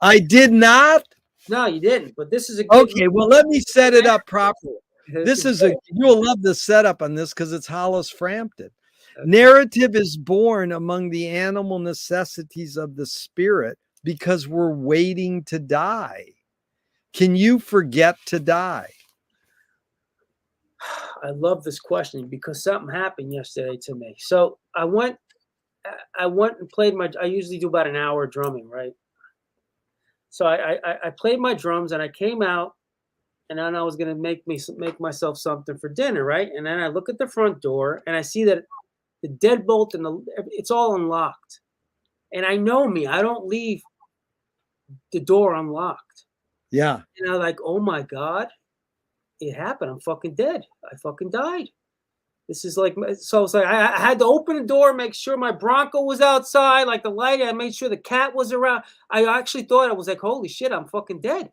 I did not. No, you didn't. But this is a good Okay, well, let me set it up properly. You'll love the setup on this because it's Hollis Frampton. Okay. Narrative is born among the animal necessities of the spirit because we're waiting to die. Can you forget to die? I love this question because something happened yesterday to me. So I went and played I usually do about an hour drumming, right? So I played my drums and I came out, and then I was gonna make myself something for dinner, right? And then I look at the front door and I see that the deadbolt and it's all unlocked. And I know me, I don't leave the door unlocked. Yeah. And I'm like, oh my God, it happened. I'm fucking dead. I fucking died. This is like, so it's like I had to open the door, make sure my Bronco was outside, like the light. I made sure the cat was around. I actually thought, I was like, holy shit, I'm fucking dead.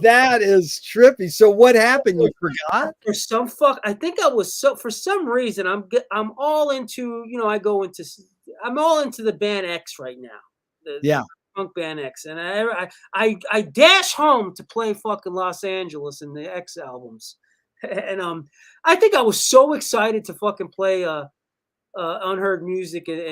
That is trippy. So what happened? You forgot? For some I think I was for some reason I'm all into, you know, I'm all into the band X right now. The punk band X, and I dash home to play fucking Los Angeles and the X albums. And I think I was so excited to fucking play Unheard Music and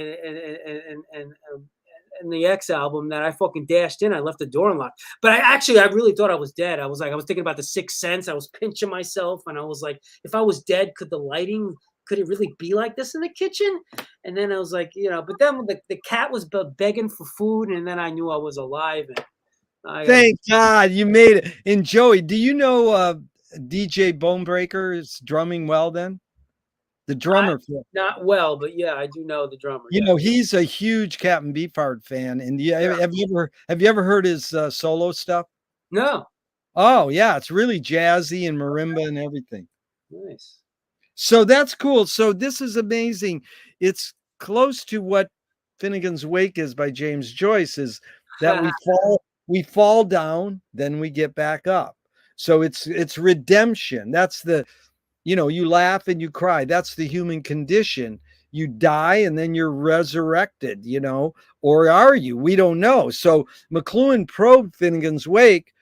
the X album that I fucking dashed in. I left the door unlocked. But I really thought I was dead. I was thinking about the Sixth Sense. I was pinching myself, and I was like, if I was dead, could it really be like this in the kitchen? And then I was like, you know, but then the cat was begging for food, and then I knew I was alive. And thank God you made it. And Joey, do you know DJ Bonebreaker is drumming well then? The drummer. Not well, but yeah, I do know the drummer. You know, he's a huge Captain Beefheart fan. And have you ever heard his solo stuff? No. Oh, yeah. It's really jazzy and marimba and everything. Nice. So that's cool. So this is amazing. It's close to what Finnegan's Wake is by James Joyce, is that we fall down, then we get back up. So it's redemption. That's you laugh and you cry. That's the human condition. You die and then you're resurrected, or are you? We don't know. So McLuhan probed Finnegan's Wake,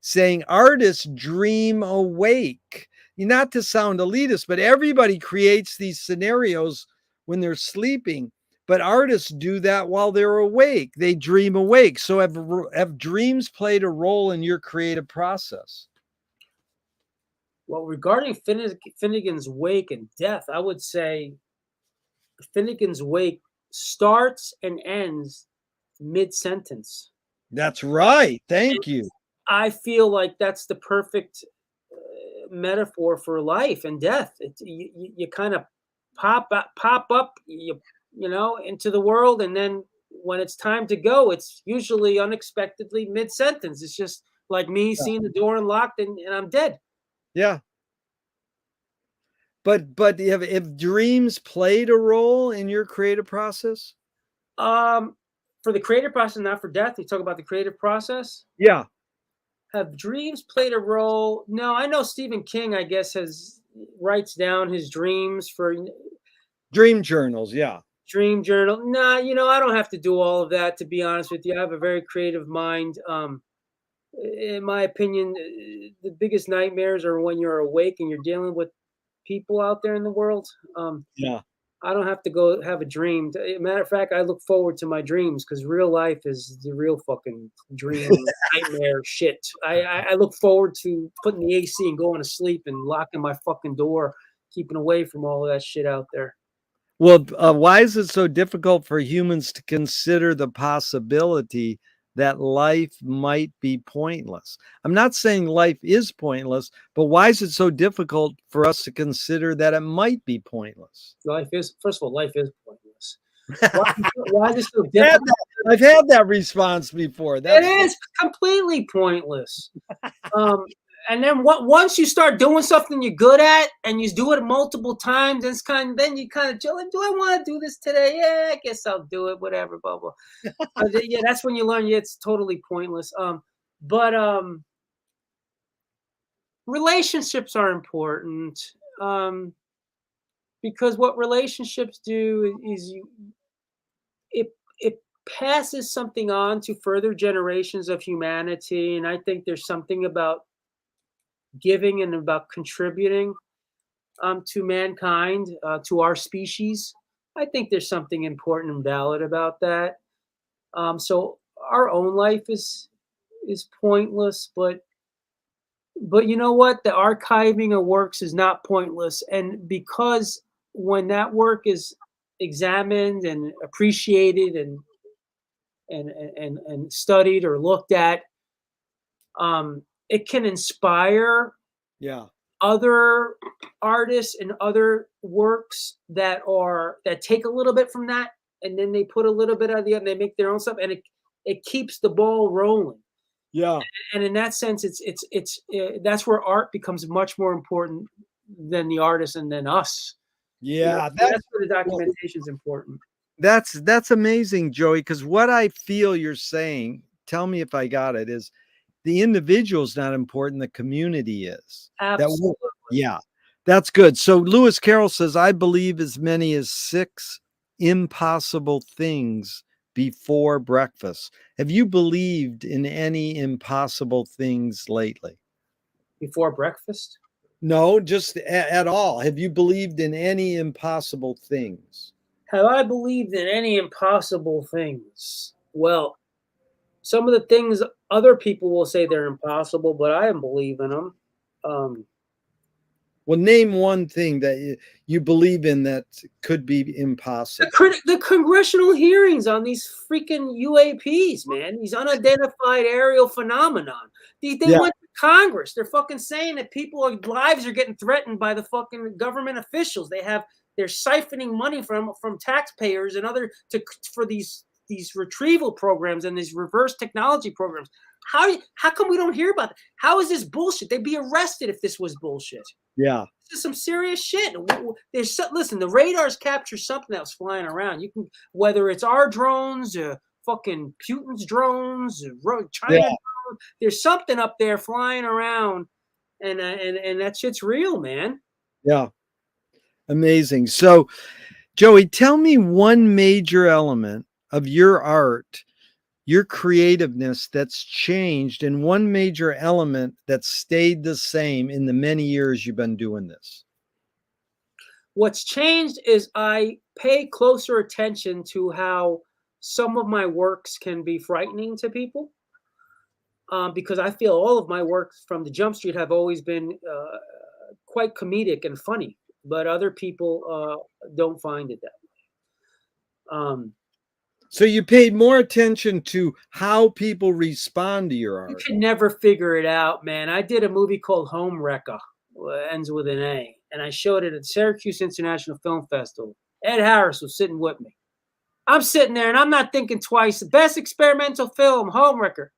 saying artists dream awake. Not to sound elitist, but everybody creates these scenarios when they're sleeping. But artists do that while they're awake. They dream awake. So have dreams played a role in your creative process? Well, regarding Finnegan's Wake and death, I would say Finnegan's Wake starts and ends mid-sentence. That's right. Thank you. I feel like that's the perfect metaphor for life and death. You kind of pop up, into the world, and then when it's time to go, it's usually unexpectedly mid-sentence. It's just like me seeing the door unlocked and I'm dead. Yeah. But if dreams played a role in your creative process? For the creative process, not for death. You talk about the creative process? Yeah. Have dreams played a role? No, I know Stephen King, I guess, writes down his dreams for dream journals. Yeah. Dream journal. Nah, I don't have to do all of that, to be honest with you. I have a very creative mind. In my opinion, the biggest nightmares are when you're awake and you're dealing with people out there in the world. Yeah. I don't have to go have a dream. Matter of fact, I look forward to my dreams because real life is the real fucking dream nightmare shit. I look forward to putting the AC and going to sleep and locking my fucking door, keeping away from all of that shit out there. Well, why is it so difficult for humans to consider the possibility that life might be pointless? I'm not saying life is pointless, but why is it so difficult for us to consider that it might be pointless? Life is, first of all, life is pointless. Why is it so I've had difficult? that, I've had that response before. It is completely pointless. And then once you start doing something you're good at and you do it multiple times, it's then you kind of, do I want to do this today? Yeah, I guess I'll do it. Whatever, blah blah. Yeah, that's when you learn. Yeah, it's totally pointless. But relationships are important. Because what relationships do is it passes something on to further generations of humanity, and I think there's something about giving and about contributing to mankind, to our species. I think there's something important and valid about that. So our own life is pointless, but you know what? The archiving of works is not pointless, and because when that work is examined and appreciated and studied or looked at, it can inspire Yeah. other artists and other works that take a little bit from that, and then they put a little bit of the other, and they make their own stuff, and it keeps the ball rolling. Yeah. And in that sense, that's where art becomes much more important than the artist and than us. Yeah. That's where the documentation is important. That's amazing, Joey, because what I feel you're saying, tell me if I got it, is the individual's not important, the community is. Absolutely. Yeah, that's good. So Lewis Carroll says, I believe as many as 6 impossible things before breakfast. Have you believed in any impossible things lately? Before breakfast? No, just at all. Have you believed in any impossible things? Have I believed in any impossible things? Well, some of the things other people will say they're impossible, but I don't believe in them. Well, name one thing that you believe in that could be impossible. The congressional hearings on these freaking UAPs, man, these unidentified aerial phenomenon. They went to Congress. They're fucking saying that people's lives are getting threatened by the fucking government officials. They're siphoning money from taxpayers and for these retrieval programs and these reverse technology programs. How come we don't hear about that? How is this bullshit? They'd be arrested if this was bullshit. Yeah. This is some serious shit. Listen, the radars capture something else flying around. You can, whether it's our drones, fucking Putin's drones, China drones, there's something up there flying around, and that shit's real, man. Yeah. Amazing. So, Joey, tell me one major element of your art, your creativeness that's changed, and one major element that stayed the same in the many years you've been doing this. What's changed is I pay closer attention to how some of my works can be frightening to people, because I feel all of my works from the Jump Street have always been quite comedic and funny, but other people don't find it that way. So you paid more attention to how people respond to your art. You can never figure it out, man. I did a movie called Home Wrecker, ends with an A, and I showed it at Syracuse International Film Festival. Ed Harris was sitting with me. I'm sitting there and I'm not thinking twice. The best experimental film, Home Wrecker.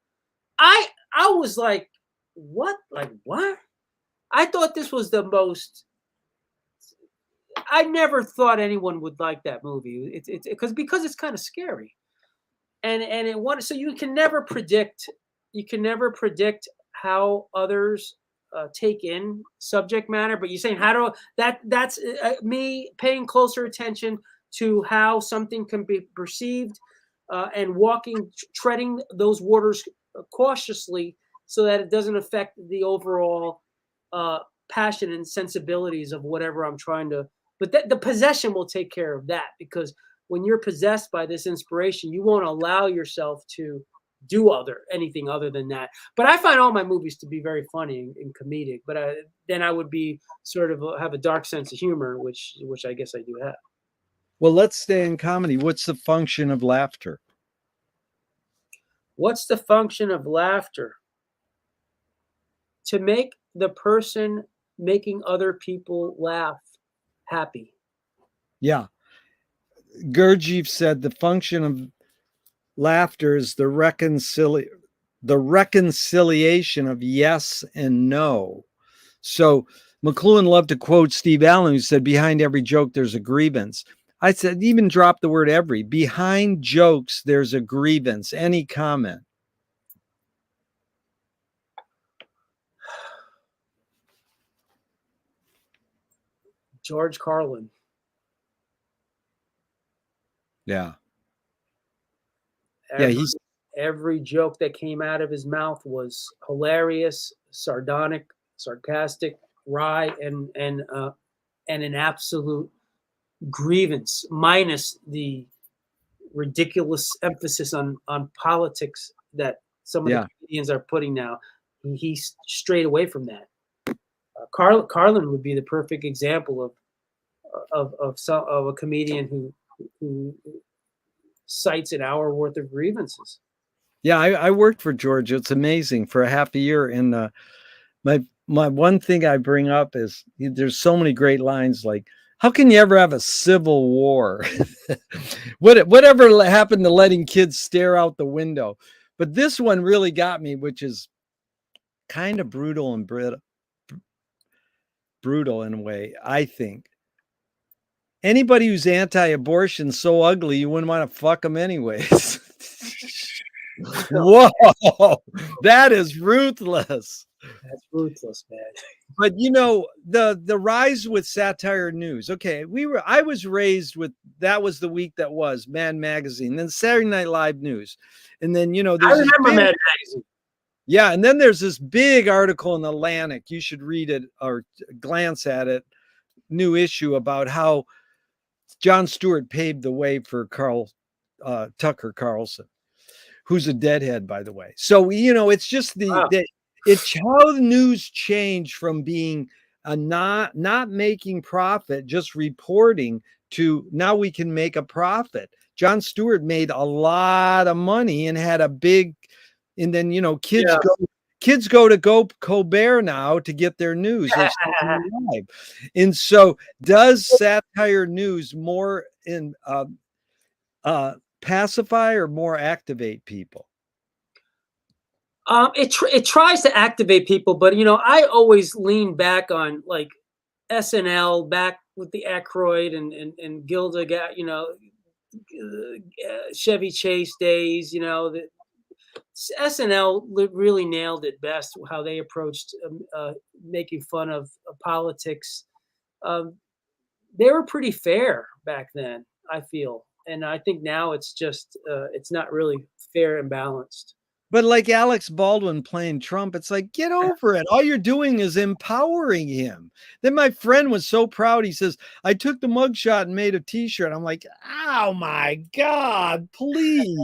I was like, what? Like what? I thought this was the most. I never thought anyone would like that movie. It's because it's kind of scary, and it wanted. So you can never predict. You can never predict how others take in subject matter. But you're saying that's me paying closer attention to how something can be perceived, and treading those waters cautiously so that it doesn't affect the overall passion and sensibilities of whatever I'm trying to but the possession will take care of that, because when you're possessed by this inspiration, you won't allow yourself to do anything other than that. But I find all my movies to be very funny and comedic. But then I would be sort of have a dark sense of humor, which I guess I do have. Well, let's stay in comedy. What's the function of laughter? What's the function of laughter? To make the person making other people laugh happy. Yeah. Gurdjieff said the function of laughter is the reconciliation of yes and no. So McLuhan loved to quote Steve Allen, who said, behind every joke, there's a grievance. I said, even drop the word every. Behind jokes, there's a grievance. Any comment? George Carlin. Yeah. Every joke that came out of his mouth was hilarious, sardonic, sarcastic, wry, and an absolute grievance, minus the ridiculous emphasis on politics that some of the comedians are putting now. He's strayed away from that. Carlin would be the perfect example of a comedian who cites an hour worth of grievances. Yeah, I worked for George. It's amazing, for a half a year. And my one thing I bring up is there's so many great lines like, how can you ever have a civil war? Whatever happened to letting kids stare out the window? But this one really got me, which is kind of brutal and brutal in a way, I think. Anybody who's anti-abortion is so ugly you wouldn't want to fuck them anyways. Whoa, that is ruthless. That's ruthless, man. But you know, the rise with satire news. Okay, I was raised with, that was the week that was Mad Magazine, then Saturday Night Live news, and then I remember Mad Magazine. Yeah, and then there's this big article in Atlantic. You should read it or glance at it. New issue about how Jon Stewart paved the way for Tucker Carlson, who's a deadhead, by the way. So it's just it's how the news changed from being a not making profit, just reporting, to now we can make a profit. Jon Stewart made a lot of money and had a big, and then kids go to Colbert now to get their news. Live. And so does satire news more pacify or more activate people? It tries to activate people, but I always lean back on like SNL, back with the Aykroyd and Gilda, Chevy Chase days. The SNL really nailed it best, how they approached making fun of politics. They were pretty fair back then, I feel, and I think now it's just it's not really fair and balanced. But like Alex Baldwin playing Trump, it's like, get over it. All you're doing is empowering him. Then my friend was so proud. He says, I took the mugshot and made a t-shirt. I'm like, oh my God, please.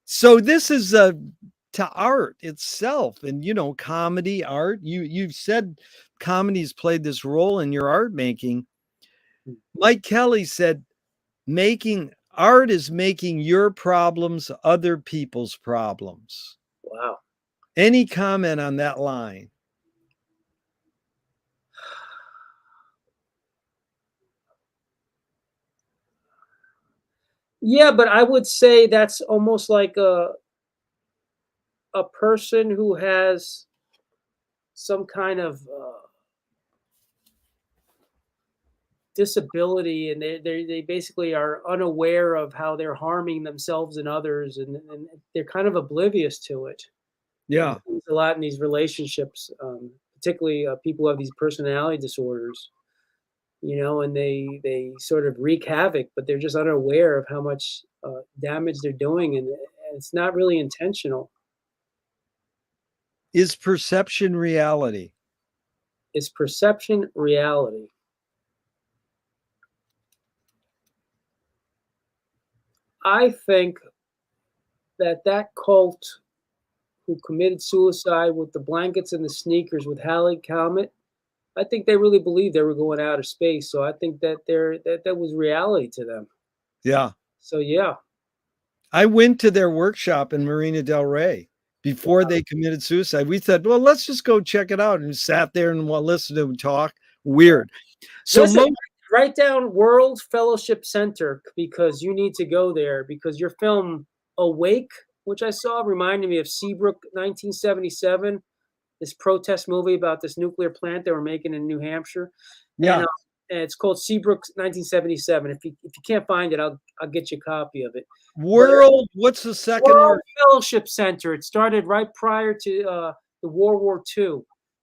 So this is to art itself, and comedy, art. You've said comedy's played this role in your art making. Mike Kelly said, art is making your problems other people's problems. Wow. Any comment on that line? Yeah, but I would say that's almost like a person who has some kind of disability, and they basically are unaware of how they're harming themselves and others, and they're kind of oblivious to it. Yeah, a lot in these relationships, particularly people who have these personality disorders. And they sort of wreak havoc, but they're just unaware of how much damage they're doing, and it's not really intentional. Is perception reality? Is perception reality? I think that cult who committed suicide with the blankets and the sneakers with Halley Comet, I think they really believed they were going out of space. So I think that was reality to them. Yeah. So yeah. I went to their workshop in Marina del Rey before they committed suicide. We said, well, let's just go check it out, and sat there and listened to them talk. Weird. So Listen, write down World Fellowship Center because you need to go there because your film Awake, which I saw, reminded me of Seabrook 1977, this protest movie about this nuclear plant they were making in New Hampshire. yeah. And it's called Seabrook 1977. If you can't find it, I'll get you a copy of it. World, what's the second World word? Fellowship Center. It started right prior to the World War II.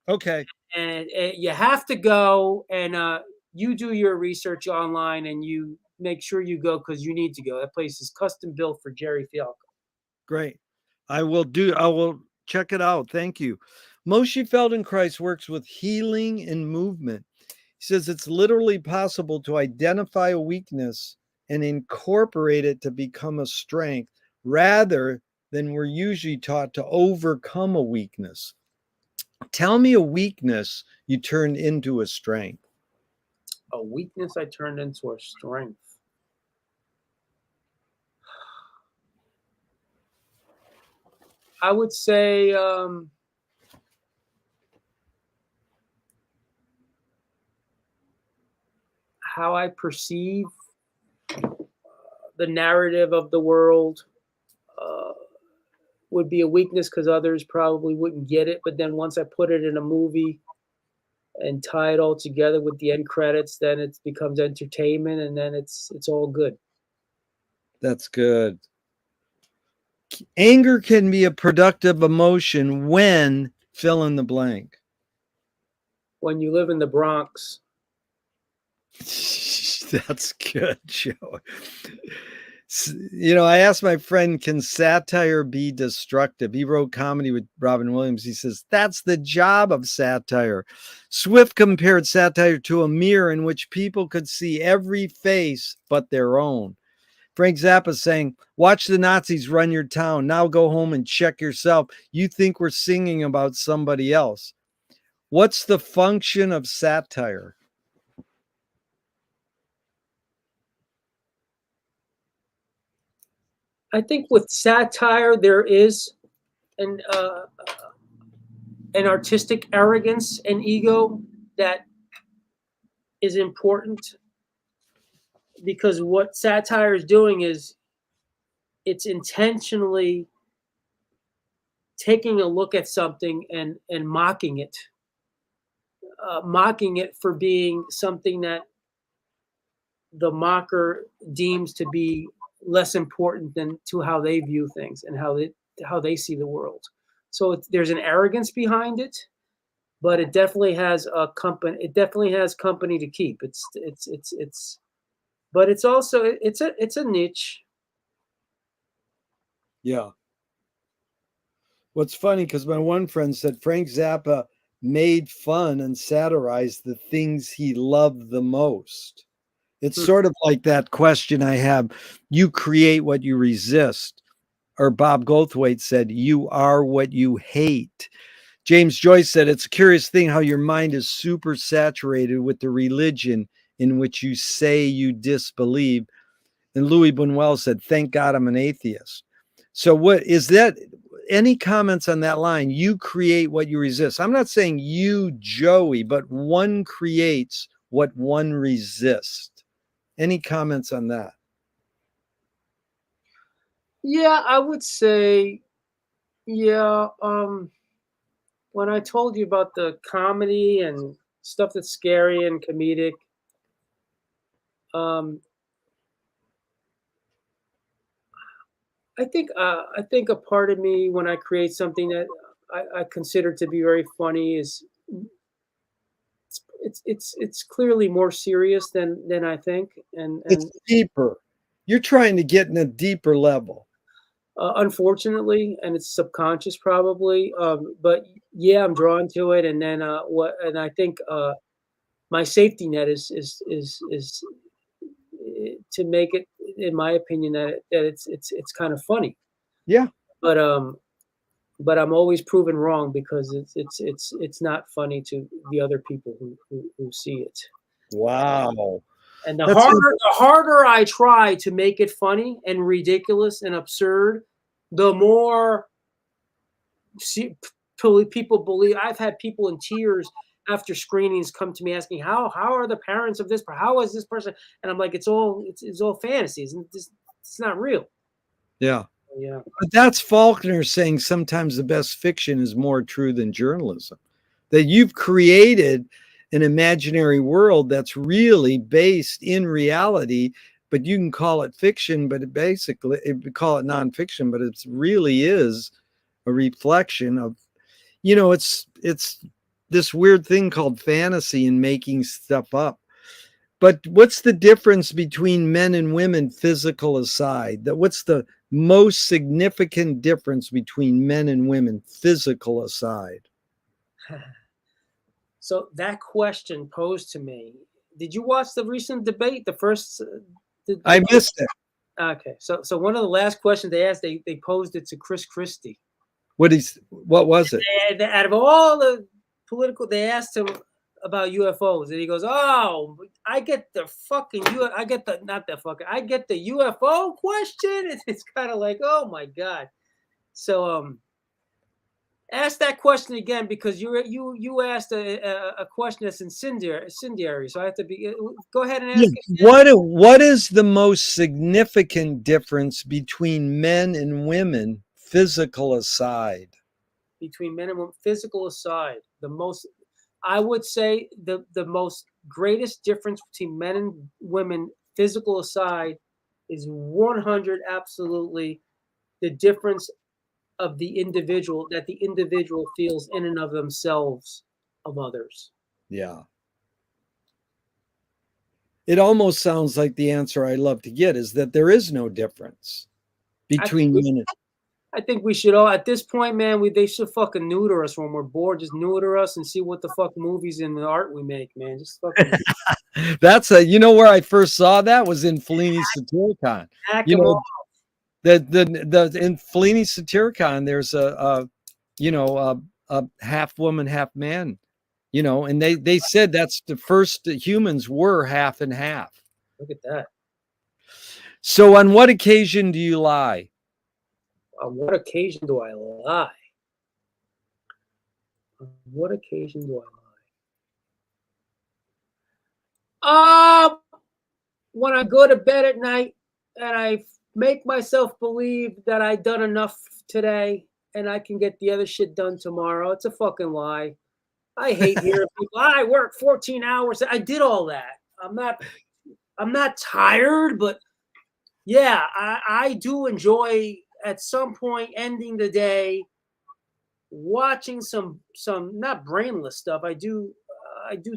Okay. And you have to go and you do your research online and you make sure you go because you need to go. That place is custom built for Jerry Fialco. Great. I will check it out. Thank you. Moshe Feldenkrais works with healing and movement. He says it's literally possible to identify a weakness and incorporate it to become a strength rather than we're usually taught to overcome a weakness. Tell me a weakness you turned into a strength. A weakness I turned into a strength. I would say how I perceive the narrative of the world would be a weakness because others probably wouldn't get it. But then once I put it in a movie and tie it all together with the end credits, then it becomes entertainment, and then it's all good. That's good. Anger can be a productive emotion when fill in the blank. When you live in the Bronx. That's good, Joe. You know, I asked my friend, can satire be destructive? He wrote comedy with Robin Williams. He says, that's the job of satire. Swift compared satire to a mirror in which people could see every face but their own. Frank Zappa saying, watch the Nazis run your town. Now go home and check yourself. You think we're singing about somebody else. What's the function of satire? I think with satire, there is an artistic arrogance and ego that is important because what satire is doing is it's intentionally taking a look at something and mocking it for being something that the mocker deems to be less important than to how they view things and how they see the world. So there's an arrogance behind it, but it definitely has a company. It definitely has company to keep. But it's also it's a niche. Yeah. What's funny, because my one friend said Frank Zappa made fun and satirized the things he loved the most. It's sort of like that question I have, you create what you resist. Or Bob Goldthwait said, you are what you hate. James Joyce said, it's a curious thing how your mind is super saturated with the religion in which you say you disbelieve. And Louis Buñuel said, thank God I'm an atheist. So what is that? Any comments on that line? You create what you resist. I'm not saying you, Joey, but one creates what one resists. Any comments on that? Yeah, I would say, yeah. When I told you about the comedy and stuff that's scary and comedic, I think a part of me when I create something that I consider to be very funny is it's clearly more serious than I think, and It's deeper. You're trying to get in a deeper level. unfortunately, and it's subconscious probably. But yeah, I'm drawn to it, and then and I think my safety net is to make it, in my opinion, that it's kind of funny. Yeah. But but I'm always proven wrong because it's not funny to the other people who see it. Wow. And That's the harder I try to make it funny and ridiculous and absurd, the more people believe. I've had people in tears after screenings come to me asking how are the parents of this, how is this person, and I'm like, it's all fantasies, and it's not real. yeah. Yeah. But that's Faulkner saying sometimes the best fiction is more true than journalism. That you've created an imaginary world that's really based in reality, but you can call it fiction, but it call it nonfiction, but it really is a reflection of, it's this weird thing called fantasy and making stuff up. But what's the difference between men and women, physical aside? What's the most significant difference between men and women, physical aside? So that question posed to me. Did you watch the recent debate? The first. I missed it. Okay, so one of the last questions they asked, they posed it to Chris Christie. What was it? And out of all the political, they asked him about UFOs, and he goes, "Oh, I get the fucking I get the I get the UFO question." It's kind of like, oh my god. So ask that question again, because you asked a question that's incendiary. So I have to be. Go ahead and ask it again. What is the most significant difference between men and women, physical aside? Between men and women, physical aside, I would say the most greatest difference between men and women, physical aside, is 100 absolutely the difference of the individual, that the individual feels in and of themselves of others. Yeah. It almost sounds like the answer I love to get is that there is no difference between men and I think we should all, at this point, man, they should fucking neuter us when we're bored. Just neuter us and see what the fuck movies and the art we make, man. Just fucking. That's where I first saw that was in Fellini's Satyricon. Hack them off. The in Fellini's Satyricon, there's a half woman, half man, and they said that's the first humans were half and half. Look at that. So on what occasion do you lie? On what occasion do I lie? On what occasion do I lie? When I go to bed at night and I make myself believe that I've done enough today and I can get the other shit done tomorrow. It's a fucking lie. I hate hearing people, I work 14 hours. I did all that. I'm not tired, but yeah, I do enjoy at some point ending the day watching some not brainless stuff. I do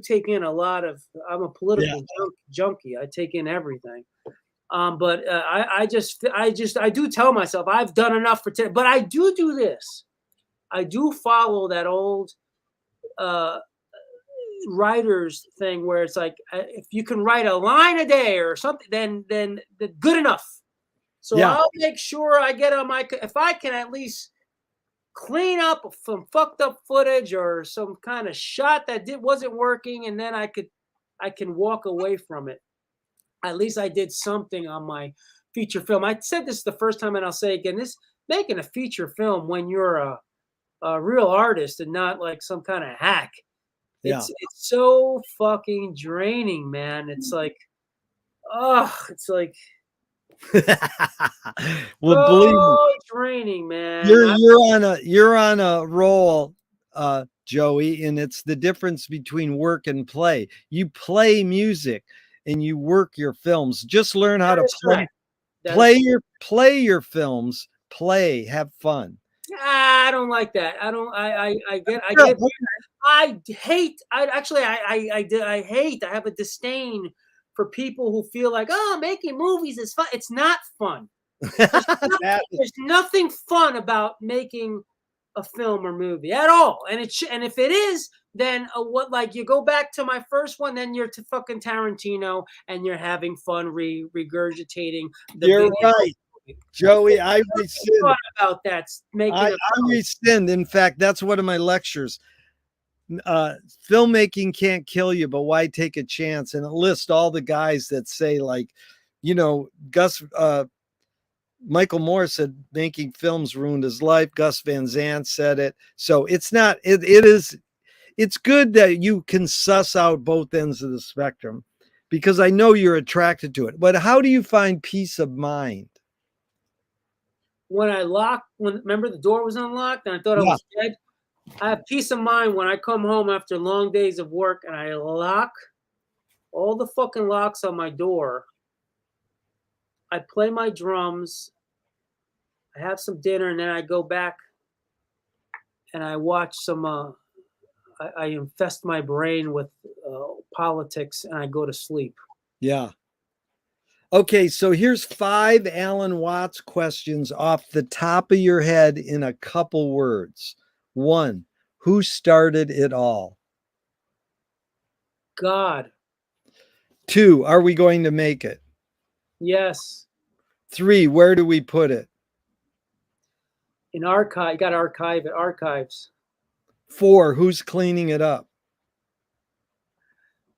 take in a lot of. I'm a political junkie. I take in everything. But I do tell myself I've done enough for today. But I do this. I do follow that old writers thing where it's like, if you can write a line a day or something, then good enough. So I'll make sure I get on if I can at least clean up some fucked up footage or some kind of shot that wasn't working, and then I can walk away from it. At least I did something on my feature film. I said this the first time, and I'll say it again. This making a feature film when you're a real artist and not like some kind of hack. It's so fucking draining, man. It's like, it's like. Well, believe me, draining, man. You're on a roll, Joey, and it's the difference between work and play. You play music and you work your films. Just learn how to play your films. Have fun. I don't like that. I hate. I have a disdain for people who feel like, making movies is fun. It's not fun. There's nothing fun about making a film or movie at all. And and if it is, then what? Like you go back to my first one, then you're to fucking Tarantino, and you're having fun regurgitating the. You're right, Joey. I rescind. About that making. I rescind. In fact, that's one of my lectures. Filmmaking can't kill you, but why take a chance? And it lists all the guys that say, like, you know, Michael Moore said making films ruined his life. Gus Van Sant said it. So it's not, it's good that you can suss out both ends of the spectrum, because I know you're attracted to it. But how do you find peace of mind? When remember the door was unlocked and I thought I was dead? I have peace of mind when I come home after long days of work and I lock all the fucking locks on my door. I play my drums, I have some dinner, and then I go back and I watch some, I infest my brain with politics, and I go to sleep. Yeah. Okay, so here's 5 Alan Watts questions off the top of your head in a couple words. 1, who started it all? God. 2, are we going to make it? Yes. 3, where do we put it? In archive, you got to archive it, archives. 4, who's cleaning it up?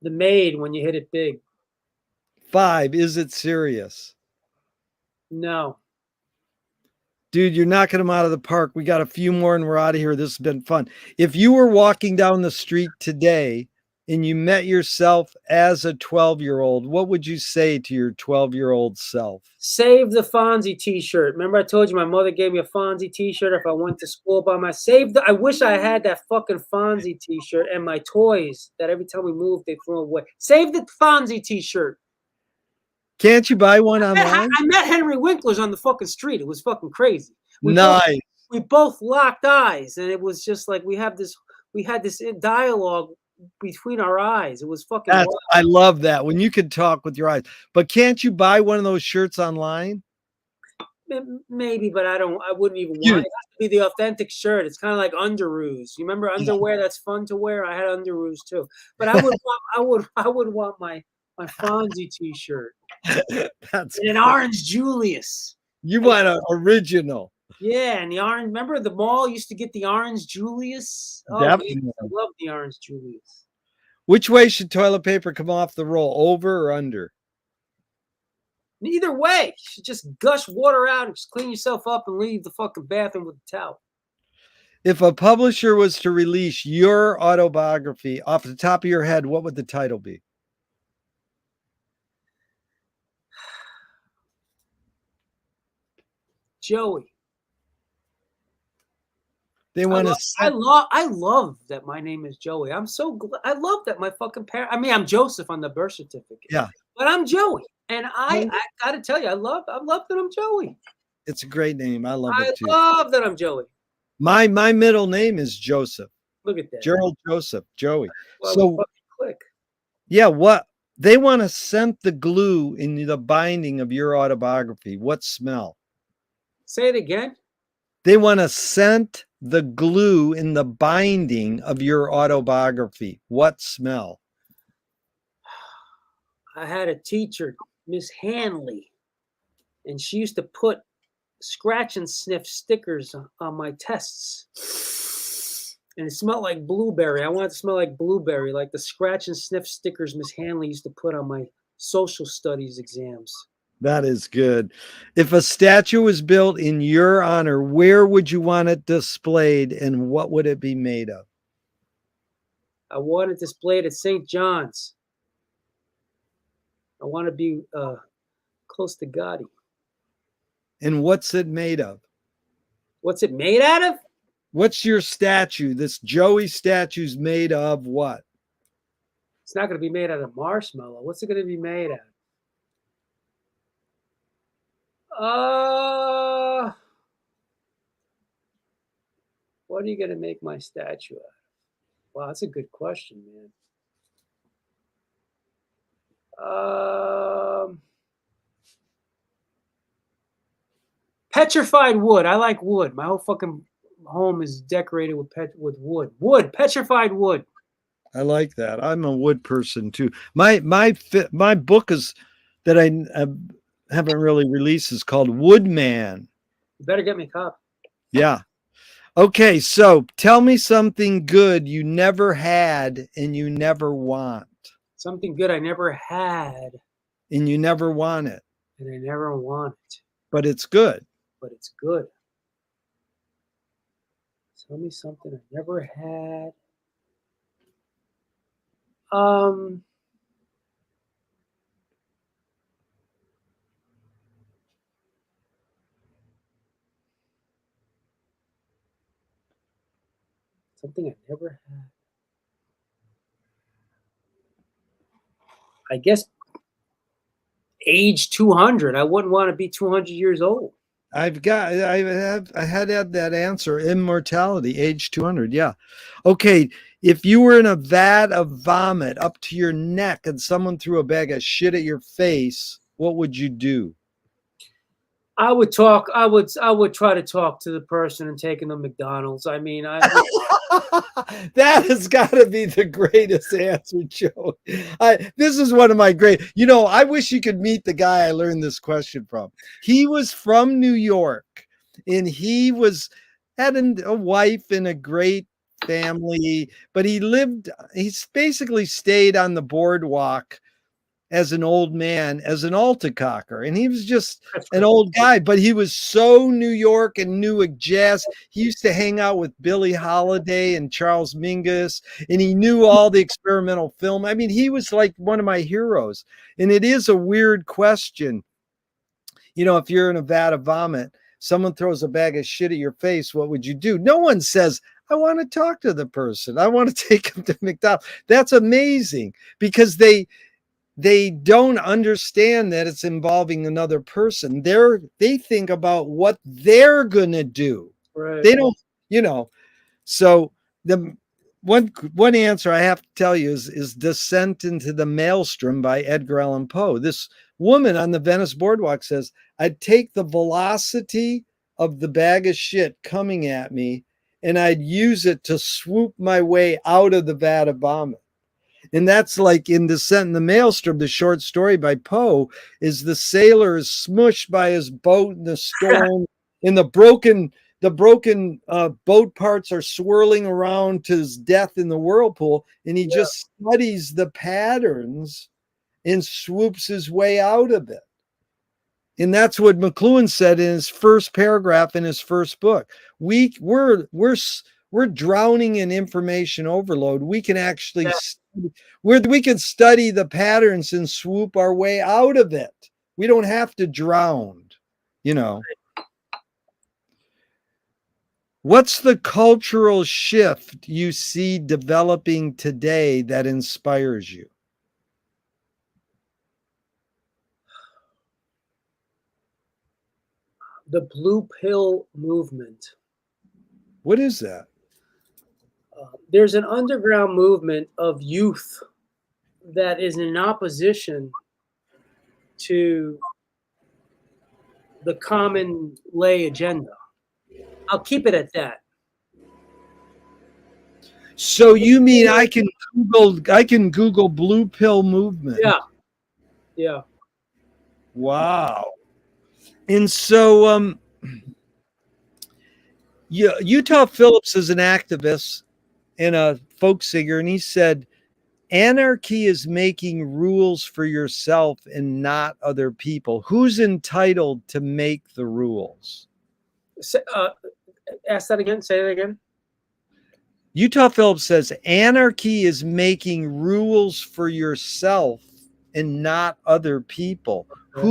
The maid when you hit it big. 5, is it serious? No. Dude, you're knocking them out of the park. We got a few more and we're out of here. This has been fun. If you were walking down the street today and you met yourself as a 12-year-old, what would you say to your 12-year-old self? Save the Fonzie t-shirt. Remember I told you my mother gave me a Fonzie t-shirt if I went to school by myself. I wish I had that fucking Fonzie t-shirt and my toys that every time we moved, they threw away. Save the Fonzie t-shirt. Can't you buy one online? I met Henry Winkler's on the fucking street. It was fucking crazy. Nice. We both locked eyes, and it was just like we had this dialogue between our eyes. It was fucking wild. I love that when you can talk with your eyes. But can't you buy one of those shirts online? Maybe, but I wouldn't even want it. It has to be the authentic shirt. It's kind of like underoos. You remember underwear that's fun to wear? I had underoos too. But I would want my Fonzie t-shirt. That's an orange Julius. You want an original. Yeah, and the orange. Remember the mall used to get the orange Julius? Oh, definitely. man, I love the orange Julius. Which way should toilet paper come off the roll, over or under? Neither way. You should just gush water out and just clean yourself up and leave the fucking bathroom with the towel. If a publisher was to release your autobiography off the top of your head, what would the title be? Joey. They want to. I love that my name is Joey. I'm so glad. I love that my fucking parent. I mean, I'm Joseph on the birth certificate. Yeah, but I'm Joey, and I got to tell you, I love that I'm Joey. It's a great name. I love it too. I love that I'm Joey. My middle name is Joseph. Look at that, Gerald Joseph Joey. Well, so click. Yeah, what they want to scent the glue in the binding of your autobiography. What smell? Say it again. They want to scent the glue in the binding of your autobiography. What smell? I had a teacher, Miss Hanley, and she used to put scratch and sniff stickers on my tests. And it smelled like blueberry. I wanted to smell like blueberry, like the scratch and sniff stickers Miss Hanley used to put on my social studies exams. That is good. If a statue was built in your honor, where would you want it displayed and what would it be made of? I want it displayed at St. John's. I want to be close to Gotti. And what's it made of? What's it made out of? What's your statue? This Joey statue's made of what? It's not going to be made out of marshmallow. What's it going to be made out of? What are you going to make my statue out of? Wow, that's a good question, man. Petrified wood. I like wood. My whole fucking home is decorated with wood. Wood. Petrified wood. I like that. I'm a wood person too. My book is that I haven't really released is called Woodman. You better get me a copy. Yeah. Okay, so tell me something good you never had and you never want. Something good I never had And you never want it. and I never want it. But it's good. But it's good. Tell me something I never had. Something I never had. I guess age 200. I wouldn't want to be 200 years old. I had that answer. Immortality, age 200. Yeah. Okay. If you were in a vat of vomit up to your neck and someone threw a bag of shit at your face, what would you do? I would talk. I would try to talk to the person and take them to McDonald's. I mean, that has got to be the greatest answer, Joe. This is one of my great. I wish you could meet the guy I learned this question from. He was from New York, and he had a wife and a great family, but he's basically stayed on the boardwalk as an old man, as an altacocker. And he was just an old guy, but he was so New York and Newark jazz. He used to hang out with Billie Holiday and Charles Mingus, and he knew all the experimental film. I mean, he was like one of my heroes. And it is a weird question. If you're in a vat of vomit, someone throws a bag of shit at your face, what would you do? No one says, I want to talk to the person. I want to take them to McDonald's. That's amazing because they don't understand that it's involving another person. They think about what they're gonna do. right. They don't, So the one answer I have to tell you is Descent into the Maelstrom by Edgar Allan Poe. This woman on the Venice boardwalk says, I'd take the velocity of the bag of shit coming at me and I'd use it to swoop my way out of the vat of vomit. And that's like in Descent in the Maelstrom, the short story by Poe, is the sailor is smushed by his boat in the storm, and the broken boat parts are swirling around to his death in the whirlpool, and he just studies the patterns and swoops his way out of it. And that's what McLuhan said in his first paragraph in his first book. We're drowning in information overload. We can actually we can study the patterns and swoop our way out of it. We don't have to drown, What's the cultural shift you see developing today that inspires you? The blue pill movement. What is that? There's an underground movement of youth that is in opposition to the common lay agenda. I'll keep it at that. So you mean I can Google blue pill movement? Yeah. Wow. And so Utah Phillips is an activist and a folk singer, and he said, anarchy is making rules for yourself and not other people. Who's entitled to make the rules? Ask that again. Say it again. Utah Phillips says, anarchy is making rules for yourself and not other people. Okay.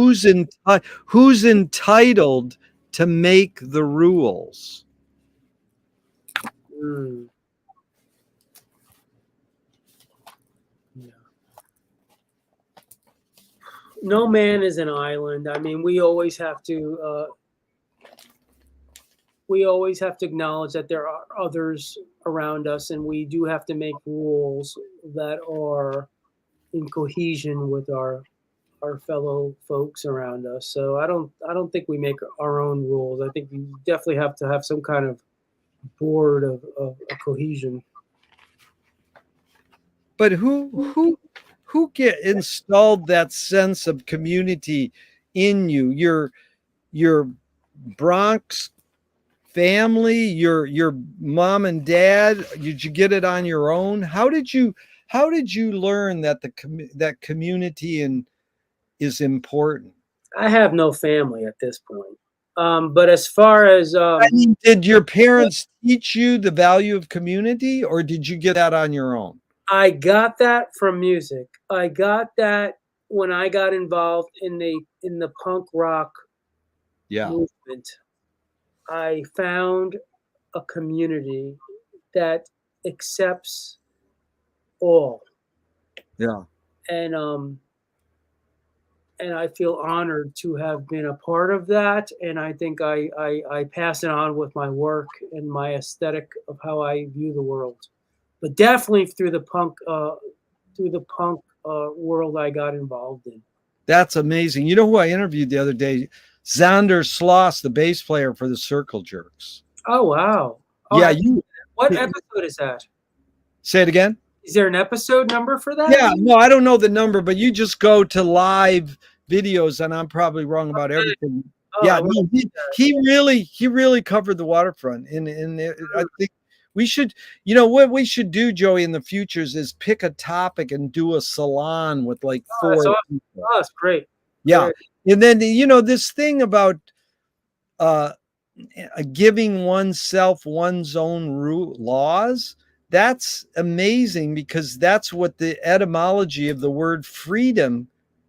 Who's entitled to make the rules? No man is an island. I mean, we always have to acknowledge that there are others around us, and we do have to make rules that are in cohesion with our our fellow folks around us. So I don't think we make our own rules. I think you definitely have to have some kind of board of cohesion. But who get installed that sense of community in you? Your Bronx family, your mom and dad? Did you get it on your own? How did you learn that that community is important? I have no family at this point. But as far as I mean, did your parents teach you the value of community, or did you get that on your own? I got that from music. I got that when I got involved in the punk rock Yeah, movement. I found a community that accepts all, yeah. and I feel honored to have been a part of that. And I think I pass it on with my work and my aesthetic of how I view the world. But definitely through the punk world I got involved in. That's amazing. You know who I interviewed the other day? Xander Sloss, the bass player for the Circle Jerks. Oh wow! Oh, Yeah, you what episode is that? say it again. Is there an episode number for that? Yeah, no, I don't know the number, but you just go to live videos, and I'm probably wrong about everything. Oh, Yeah, no, he really covered the waterfront, and I think we should, what we should do, Joey, in the futures is pick a topic and do a salon with like four that's awesome. people. Oh, that's great. Yeah, Great. and then this thing about uh giving oneself one's own laws, that's amazing, because that's what the etymology of the word freedom,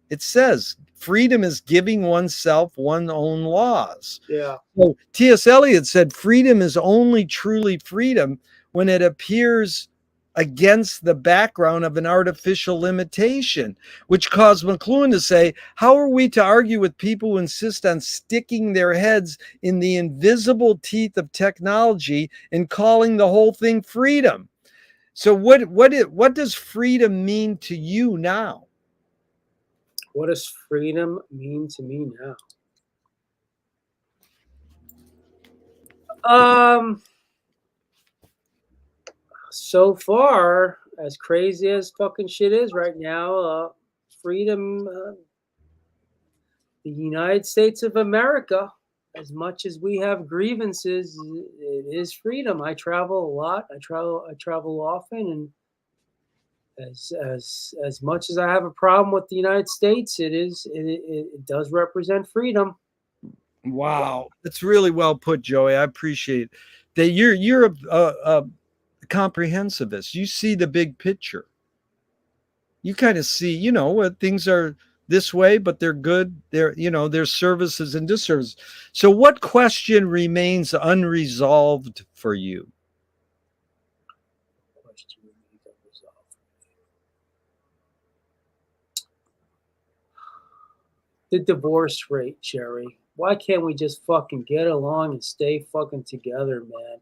it says freedom is giving oneself one's own laws. Yeah. So T.S. Eliot said freedom is only truly freedom when it appears against the background of an artificial limitation, which caused McLuhan to say, how are we to argue with people who insist on sticking their heads in the invisible teeth of technology and calling the whole thing freedom? So what does freedom mean to you now? What does freedom mean to me now? So far, as crazy as fucking shit is right now, freedom, the United States of America, as much as we have grievances, it is freedom. I travel a lot. I travel often, and as much as I have a problem with the United States, it does represent freedom. Wow, that's really well put, Joey. I appreciate that. You're a comprehensivist. You see the big picture. You kind of see, what things are this way, but they're good. There's services and disservices. So what question remains unresolved for you? The divorce rate, Jerry. Why can't we just fucking get along and stay fucking together, man?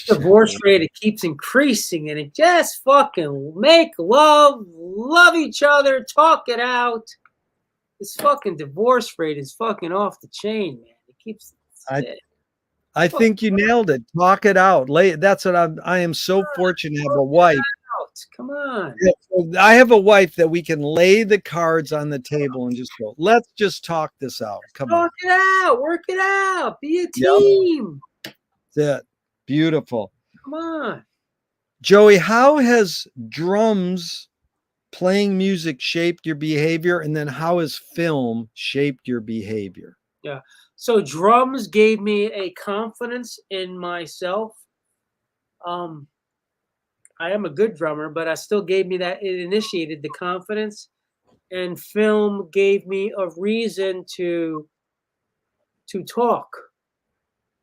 Divorce rate, it keeps increasing, and it just fucking make love each other, talk it out. This fucking divorce rate is fucking off the chain, man. It keeps. I think you nailed it. Talk it out. That's what I am so fortunate to have a wife. Come on. I have a wife that we can lay the cards on the table and just go, let's just talk this out. Come on. Talk it out. Work it out. Be a team. That's it. Beautiful. Come on. Joey, how has drums, playing music, shaped your behavior? And then how has film shaped your behavior? Yeah. So drums gave me a confidence in myself. I am a good drummer, but I still gave me that. It initiated the confidence, and film gave me a reason to talk.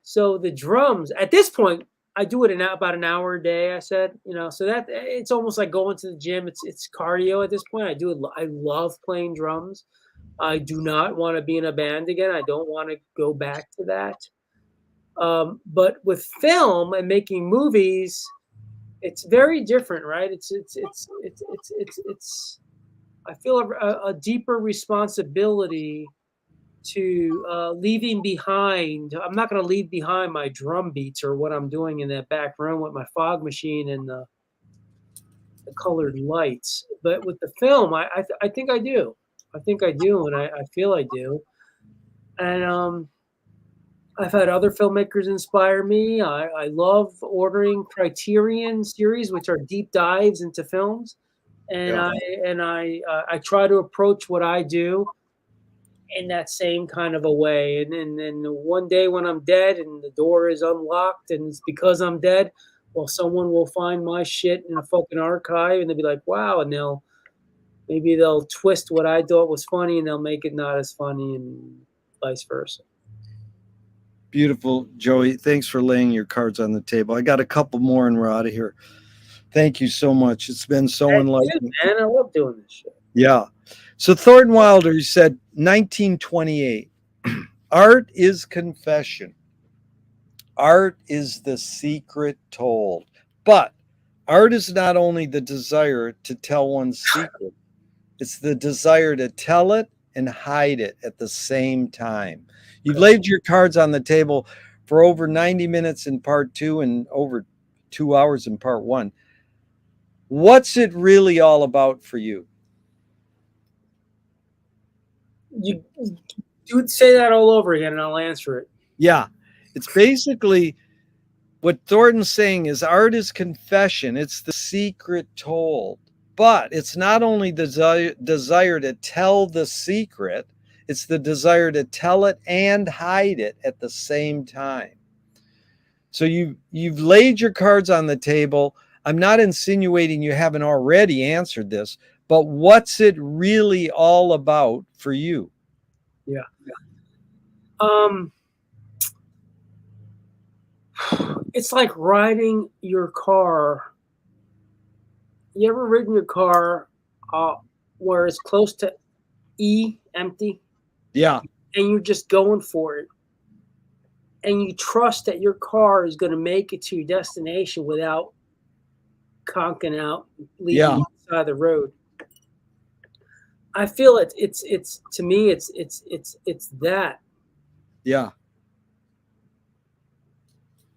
So the drums, at this point, I do it in about an hour a day. I said, so that it's almost like going to the gym. It's cardio at this point. I do it. I love playing drums. I do not want to be in a band again. I don't want to go back to that. But with film and making movies, it's very different, right? It's I feel a deeper responsibility to leaving behind. I'm not going to leave behind my drum beats or what I'm doing in that back room with my fog machine and the colored lights. But with the film, I think I do. I think I do, and I feel I do. And I've had other filmmakers inspire me. I love ordering Criterion series, which are deep dives into films, and Yeah. I try to approach what I do in that same kind of a way. And one day when I'm dead and the door is unlocked and it's because I'm dead, well, someone will find my shit in a fucking archive and they'll be like, wow, and maybe they'll twist what I thought was funny and they'll make it not as funny and vice versa. Beautiful, Joey. Thanks for laying your cards on the table. I got a couple more and we're out of here. Thank you so much. It's been so enlightening. Man, I love doing this shit. Yeah. So Thornton Wilder, he said, 1928, art is confession. Art is the secret told. But art is not only the desire to tell one's secret, it's the desire to tell it and hide it at the same time. You've laid your cards on the table for over 90 minutes in part two and over 2 hours in part one. What's it really all about for you? You would say that all over again and I'll answer it. Yeah. It's basically what Thornton's saying is art is confession. It's the secret told. But it's not only the desire to tell the secret, it's the desire to tell it and hide it at the same time. So you've laid your cards on the table. I'm not insinuating you haven't already answered this, but what's it really all about for you? Yeah. It's like riding your car. You ever ridden your car where it's close to empty? Yeah. And you're just going for it. And you trust that your car is going to make it to your destination without conking out, leaving on the side of the road. I feel it's to me it's that. Yeah.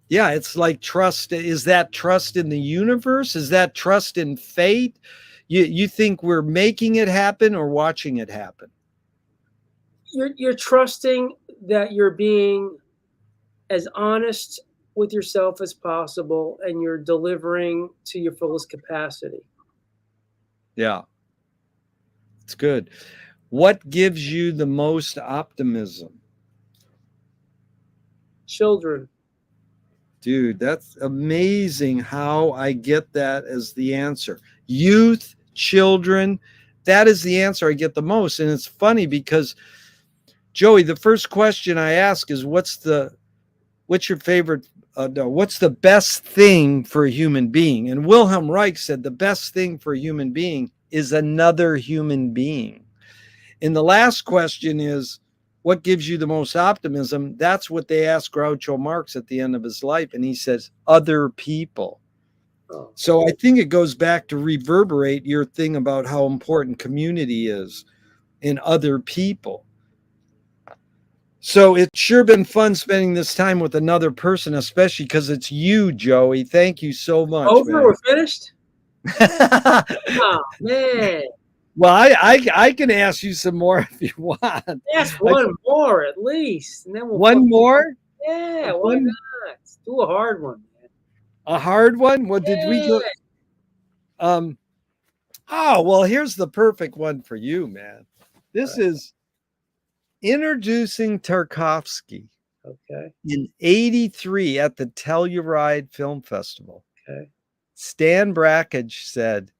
Yeah, it's like trust. Is that trust in the universe? Is that trust in fate? You think we're making it happen or watching it happen? You're trusting that you're being as honest with yourself as possible and you're delivering to your fullest capacity. Yeah. It's good. What gives you the most optimism? Children. Dude, that's amazing how I get that as the answer. Youth, children, that is the answer I get the most. And it's funny because, Joey, the first question I ask is what's your favorite, what's the best thing for a human being? And Wilhelm Reich said the best thing for a human being is another human being. And the last question is, what gives you the most optimism? That's what they asked Groucho Marx at the end of his life. And he says, other people. So I think it goes back to reverberate your thing about how important community is in other people. So it's sure been fun spending this time with another person, especially because it's you, Joey. Thank you so much. Over? Man. We're finished? Oh, man. Well, I can ask you some more if you want. Ask one more at least. And then we'll one more? Yeah, why not? Let's do a hard one, man. A hard one? What did we go? Oh, well, here's the perfect one for you, man. This is introducing Tarkovsky. Okay. In 1983 at the Telluride Film Festival. Okay. Stan Brakhage said,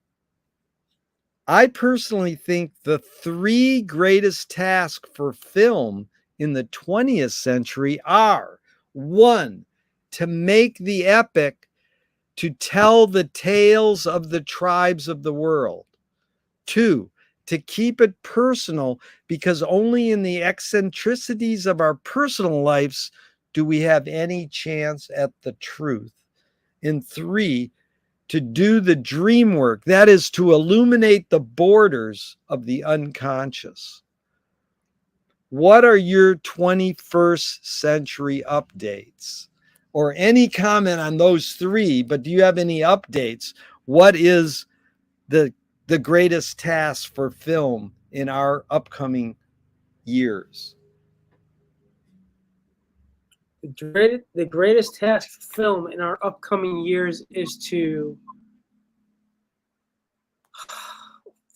I personally think the three greatest tasks for film in the 20th century are: 1, to make the epic, to tell the tales of the tribes of the world. 2, to keep it personal, because only in the eccentricities of our personal lives do we have any chance at the truth. And 3, to do the dream work, that is to illuminate the borders of the unconscious. What are your 21st century updates? Or any comment on those three, but do you have any updates? What is the greatest task for film in our upcoming years? The greatest task for film in our upcoming years is to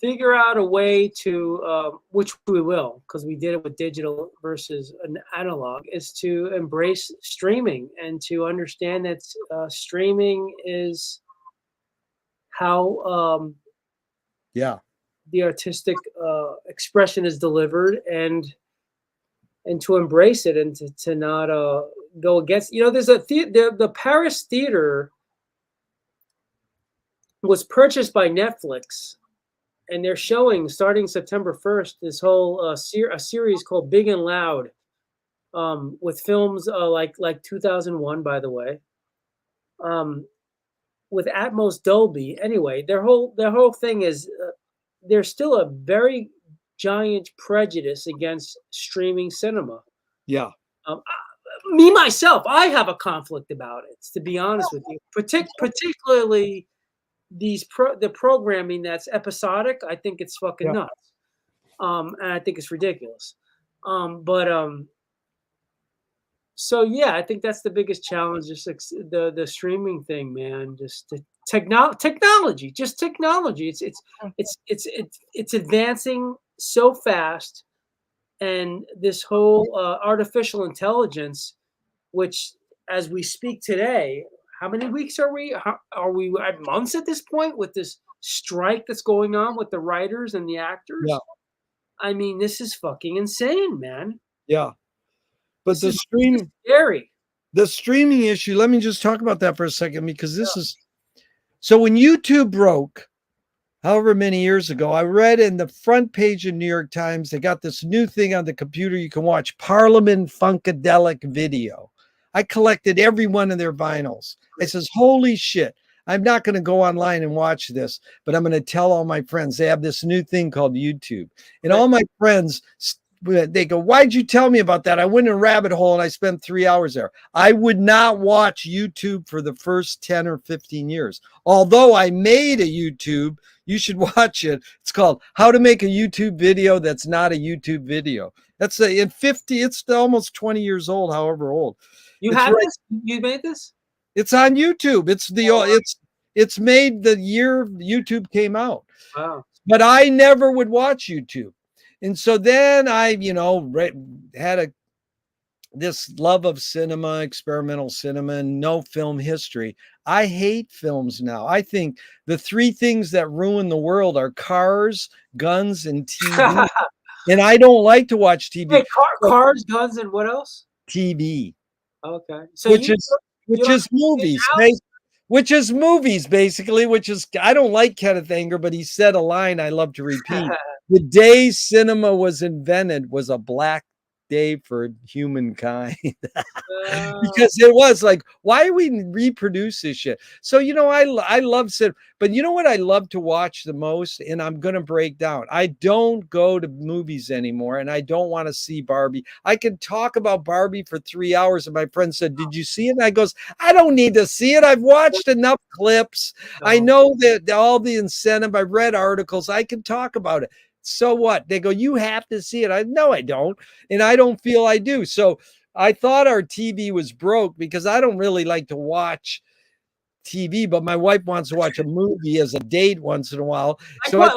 figure out a way to, which we will, because we did it with digital versus an analog, is to embrace streaming and to understand that streaming is how the artistic expression is delivered, and to embrace it, and to not go against. There's the Paris theater was purchased by Netflix, and they're showing starting September 1st this whole a series called Big and Loud, with films like 2001, by the way, with Atmos Dolby. Anyway, their whole thing is there's still a very giant prejudice against streaming cinema. Yeah. Me myself, I have a conflict about it, to be honest with you. Particularly the programming that's episodic. I think it's fucking nuts. And I think it's ridiculous. So yeah, I think that's the biggest challenge, just the streaming thing, man. Just the technology. It's advancing so fast, and this whole artificial intelligence, which as we speak today, how many weeks are we? Are we at months at this point with this strike that's going on with the writers and the actors? Yeah. I mean, this is fucking insane, man. Yeah. But this is scary. The streaming issue, let me just talk about that for a second, because this is, so when YouTube broke, however many years ago, I read in the front page of New York Times, they got this new thing on the computer. You can watch Parliament Funkadelic video. I collected every one of their vinyls. I says, holy shit, I'm not going to go online and watch this, but I'm going to tell all my friends. They have this new thing called YouTube. And all my friends, they go, why'd you tell me about that? I went in a rabbit hole and I spent 3 hours there. I would not watch YouTube for the first 10 or 15 years. Although I made a YouTube, you should watch it. It's called How to Make a YouTube Video That's Not a YouTube Video. That's it's almost 20 years old, however old. You have this? You made this? It's on YouTube. It's made the year YouTube came out. Wow. But I never would watch YouTube. And so then I, had this love of cinema, experimental cinema, and no film history. I hate films now. I think the three things that ruin the world are cars, guns, and TV. And I don't like to watch TV. Hey, cars, guns, and what else? TV. Okay. So which is movies. Which is movies, basically, I don't like Kenneth Anger, but he said a line I love to repeat. The day cinema was invented was a black day for humankind. Because it was like, why do we reproduce this shit? So, I love cinema, but you know what I love to watch the most? And I'm going to break down. I don't go to movies anymore, and I don't want to see Barbie. I can talk about Barbie for 3 hours. And my friend said, did you see it? And I goes, I don't need to see it. I've watched enough clips. I know that all the incentive. I've read articles. I can talk about it. So what? They go, you have to see it. No, I don't. And I don't feel I do. So I thought our TV was broke because I don't really like to watch TV, but my wife wants to watch a movie as a date once in a while. So what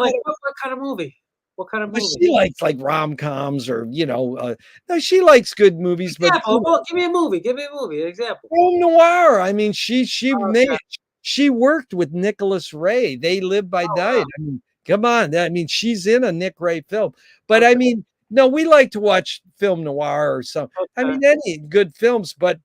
kind of movie? What kind of movie? She likes like rom-coms or, no, she likes good movies. Example. But give me a movie. Give me a movie. An example. Film noir. I mean, she worked with Nicholas Ray. They Live by Night. I mean, come on. I mean, she's in a Nick Ray film. But I mean, no, we like to watch film noir or something. I mean, any good films, but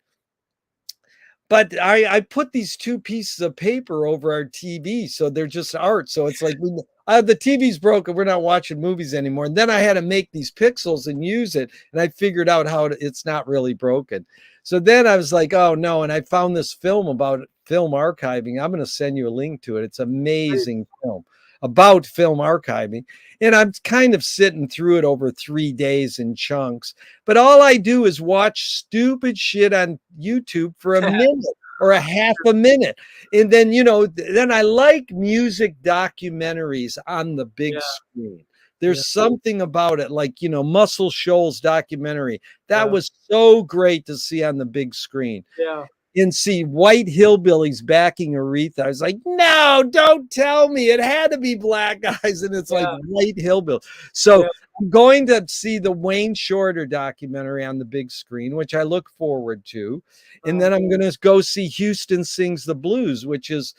I put these two pieces of paper over our TV, so they're just art. So it's like the TV's broken. We're not watching movies anymore. And then I had to make these pixels and use it, and I figured out how it's not really broken. So then I was like, oh no. And I found this film about film archiving. I'm going to send you a link to it. It's an amazing film about film archiving. And I'm kind of sitting through it over 3 days in chunks. But all I do is watch stupid shit on YouTube for a minute or a half a minute. And then, you know, then I like music documentaries on the big screen. There's something about it, like, you know, Muscle Shoals documentary. That was so great to see on the big screen. Yeah. And see white hillbillies backing Aretha. I was like, no, don't tell me. It had to be black guys. And it's like white hillbillies. So I'm going to see the Wayne Shorter documentary on the big screen, which I look forward to. And then I'm going to go see Houston Sings the Blues, which is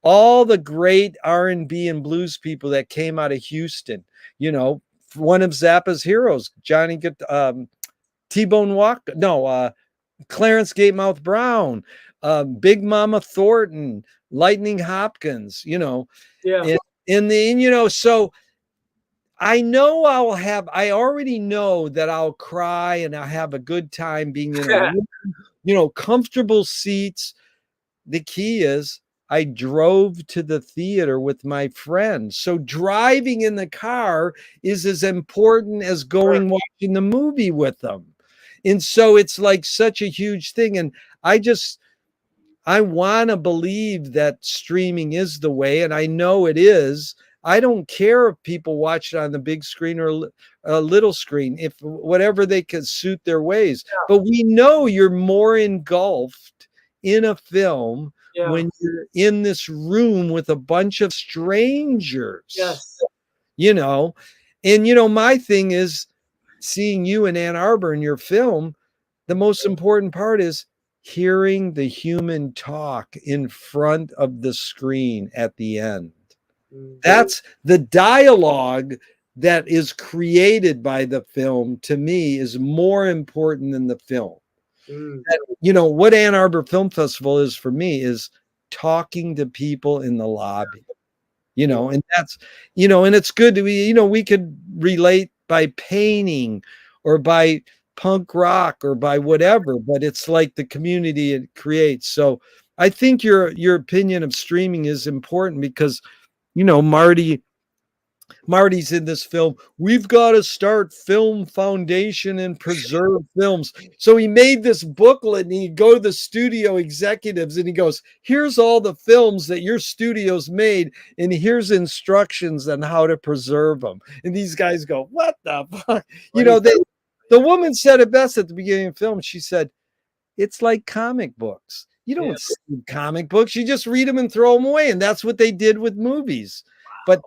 all the great R&B and blues people that came out of Houston. You know, one of Zappa's heroes, Johnny T-Bone Walker. No, Clarence Gatemouth Brown, Big Mama Thornton, Lightning Hopkins, you know. And then, you know, so I know I already know that I'll cry and I'll have a good time being in a room, you know, comfortable seats. The key is I drove to the theater with my friends. So driving in the car is as important as going watching the movie with them. And so it's like such a huge thing. And I want to believe that streaming is the way, and I know it is. I don't care if people watch it on the big screen or a little screen, if whatever they can suit their ways. But we know you're more engulfed in a film when you're in this room with a bunch of strangers. You know, and you know, my thing is seeing you in Ann Arbor in your film. The most important part is hearing the human talk in front of the screen at the end. That's the dialogue that is created by the film, to me, is more important than the film. That, you know, what Ann Arbor Film Festival is for me is talking to people in the lobby, you know, and that's, you know, and it's good to be, you know, we could relate by painting or by punk rock or by whatever, but it's like the community it creates. So I think your opinion of streaming is important because, you know, Marty's in this film. We've got to start Film Foundation and preserve films. So he made this booklet and he'd go to the studio executives and he goes, here's all the films that your studio's made and here's instructions on how to preserve them. And these guys go, what the fuck? You know, the woman said it best at the beginning of the film. She said, it's like comic books. You don't see comic books. You just read them and throw them away. And that's what they did with movies. But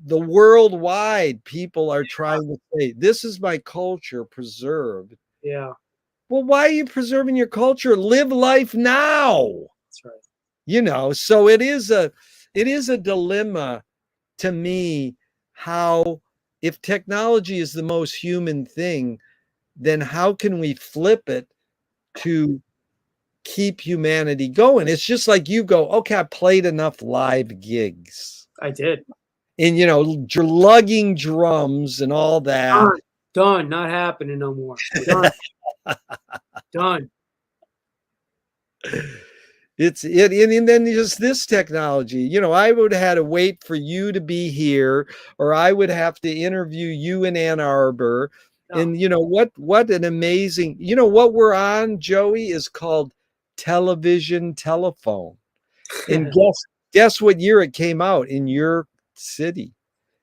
the worldwide people are trying to say, this is my culture preserved. Well, why are you preserving your culture? Live life now. That's right. You know, so it is a dilemma to me, how if technology is the most human thing, then how can we flip it to keep humanity going? It's just like you go, okay, I played enough live gigs. I did. And, you know, lugging drums and all that. Done. Not happening no more. Done. Done. And then just this technology, you know, I would have had to wait for you to be here, or I would have to interview you in Ann Arbor. And you know what an amazing, you know, what we're on, Joey, is called television telephone. And guess what year it came out in your city?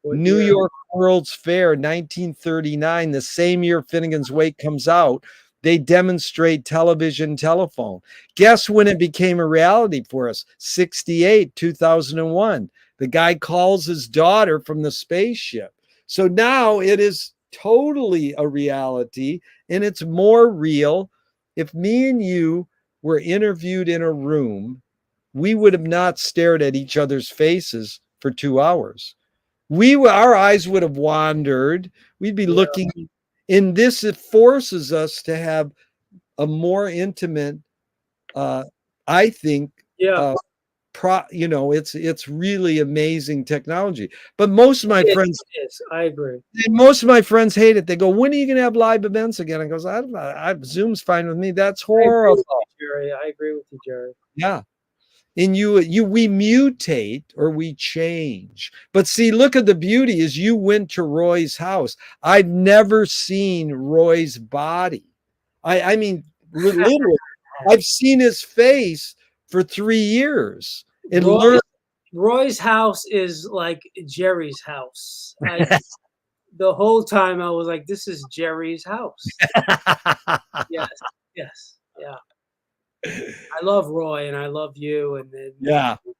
New York World's Fair, 1939, the same year Finnegan's Wake comes out. They demonstrate television telephone. Guess when it became a reality for us? 68, 2001. The guy calls his daughter from the spaceship. So now it is totally a reality, and it's more real. If me and you were interviewed in a room, we would have not stared at each other's faces for 2 hours. Our eyes would have wandered. We'd be looking. In this, it forces us to have a more intimate, I think, it's really amazing technology. But most of my friends, I agree. most of my friends hate it. They go, when are you going to have live events again? I goes, Zoom's fine with me. That's horrible. Jerry, I agree with you, Jerry. Yeah. And we mutate or we change. But see, look at the beauty is you went to Roy's house. I've never seen Roy's body. I mean, literally, I've seen his face for 3 years and learned. Roy's house is like Jerry's house. The whole time I was like, this is Jerry's house. Yes, yeah. I love Roy and I love you, and then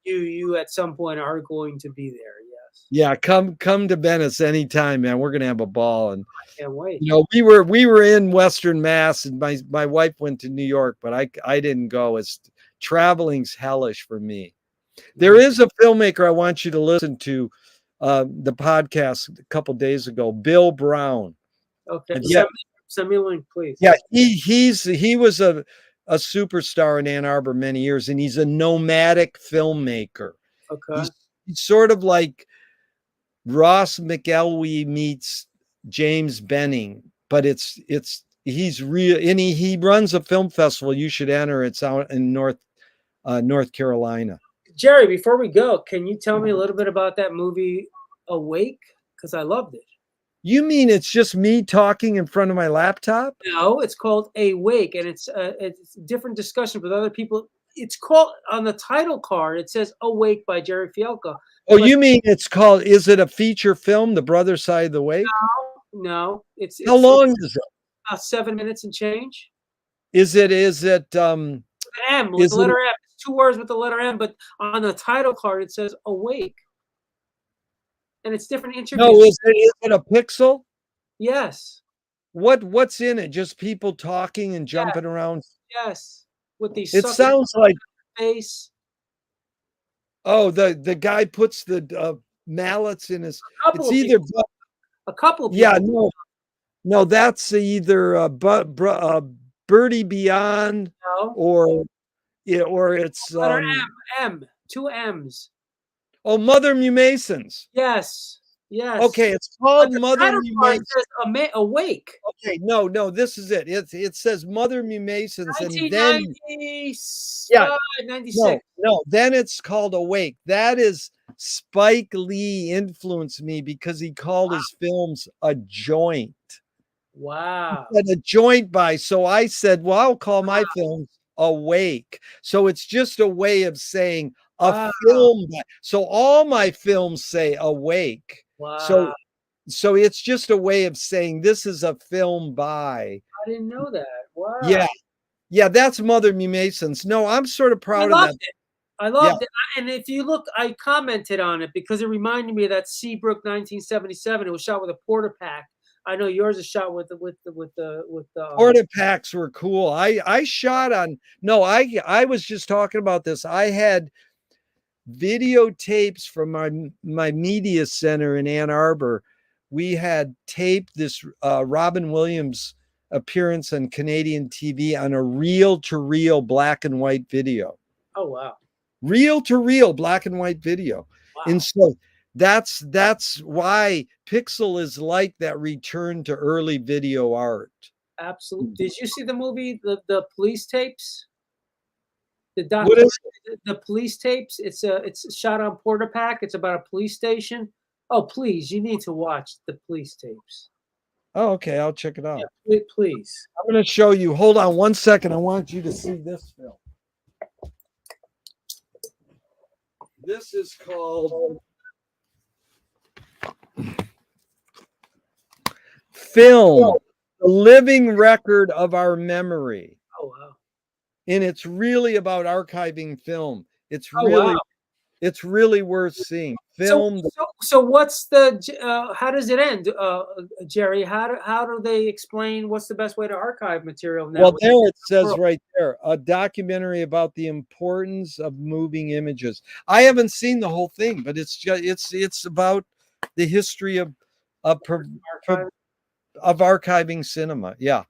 you at some point are going to be there. Yes. Yeah, come to Venice anytime, man. We're gonna have a ball, and I can't wait. We were in Western Mass, and my wife went to New York, but I didn't go. It's traveling's hellish for me. There is a filmmaker I want you to listen to, the podcast a couple days ago, Bill Brown. Okay, send me a link, please. Yeah, he was a superstar in Ann Arbor many years, and he's a nomadic filmmaker. Okay, he's sort of like Ross McElwee meets James Benning, but he's real, and he runs a film festival. You should enter. It's out in North Carolina. Jerry, before we go, can you tell me a little bit about that movie Awake? Because I loved it. You mean it's just me talking in front of my laptop? No, it's called Awake, and it's a different discussion with other people. It's called, on the title card, it says Awake by Jerry Fialka. Oh, you mean it's called, is it a feature film, The Brother Side of the Wake? No. How long is it? About 7 minutes and change. Is it M, with the letter M. It's 2 words with the letter M, but on the title card it says Awake. And it's different interviews. No, is it a pixel? Yes. What's in it? Just people talking and jumping around? Yes. With these. It sounds like face. Oh, the guy puts the mallets in his. It's either a couple of people. Yeah, no, that's either Birdie Beyond, or it's letter M, 2 M's. Oh, Mother Masons. Yes. Okay, it's called Mother Masons. Awake. Okay, no, this is it. It says Mother Masons, and then 96. No, then it's called Awake. That is Spike Lee influenced me because he called his films a joint. Wow. And a joint by. So I said, well, I'll call my films Awake. So it's just a way of saying a film. So all my films say Awake. Wow. So it's just a way of saying this is a film by. I didn't know that. Wow. Yeah, that's Mother Masons. No, I'm sort of proud of that. I loved it. And if you look, I commented on it because it reminded me of that Seabrook 1977. It was shot with a Porta Pack. I know yours is shot with the Porta Packs were cool. I shot on. No, I was just talking about this. I had videotapes from my media center in Ann Arbor. We had taped this Robin Williams appearance on Canadian TV on a reel-to-reel black and white video. Oh wow! Reel-to-reel black and white video. Wow. And so that's why Pixel is like that return to early video art. Absolutely. Did you see the movie the police tapes? The police tapes. It's shot on Porta Pack. It's about a police station. Oh, please, you need to watch the police tapes. Oh, okay, I'll check it out. Yeah, please. I'm going to show you. Hold on 1 second. I want you to see this film. This is called Film, the living record of our memory. Oh, wow. And it's really about archiving film. It's really it's really worth seeing. Film. So what's the how does it end, Jerry? How do they explain what's the best way to archive material now? Well, there it says right there, a documentary about the importance of moving images. I haven't seen the whole thing, but it's about the history of archiving cinema. Yeah.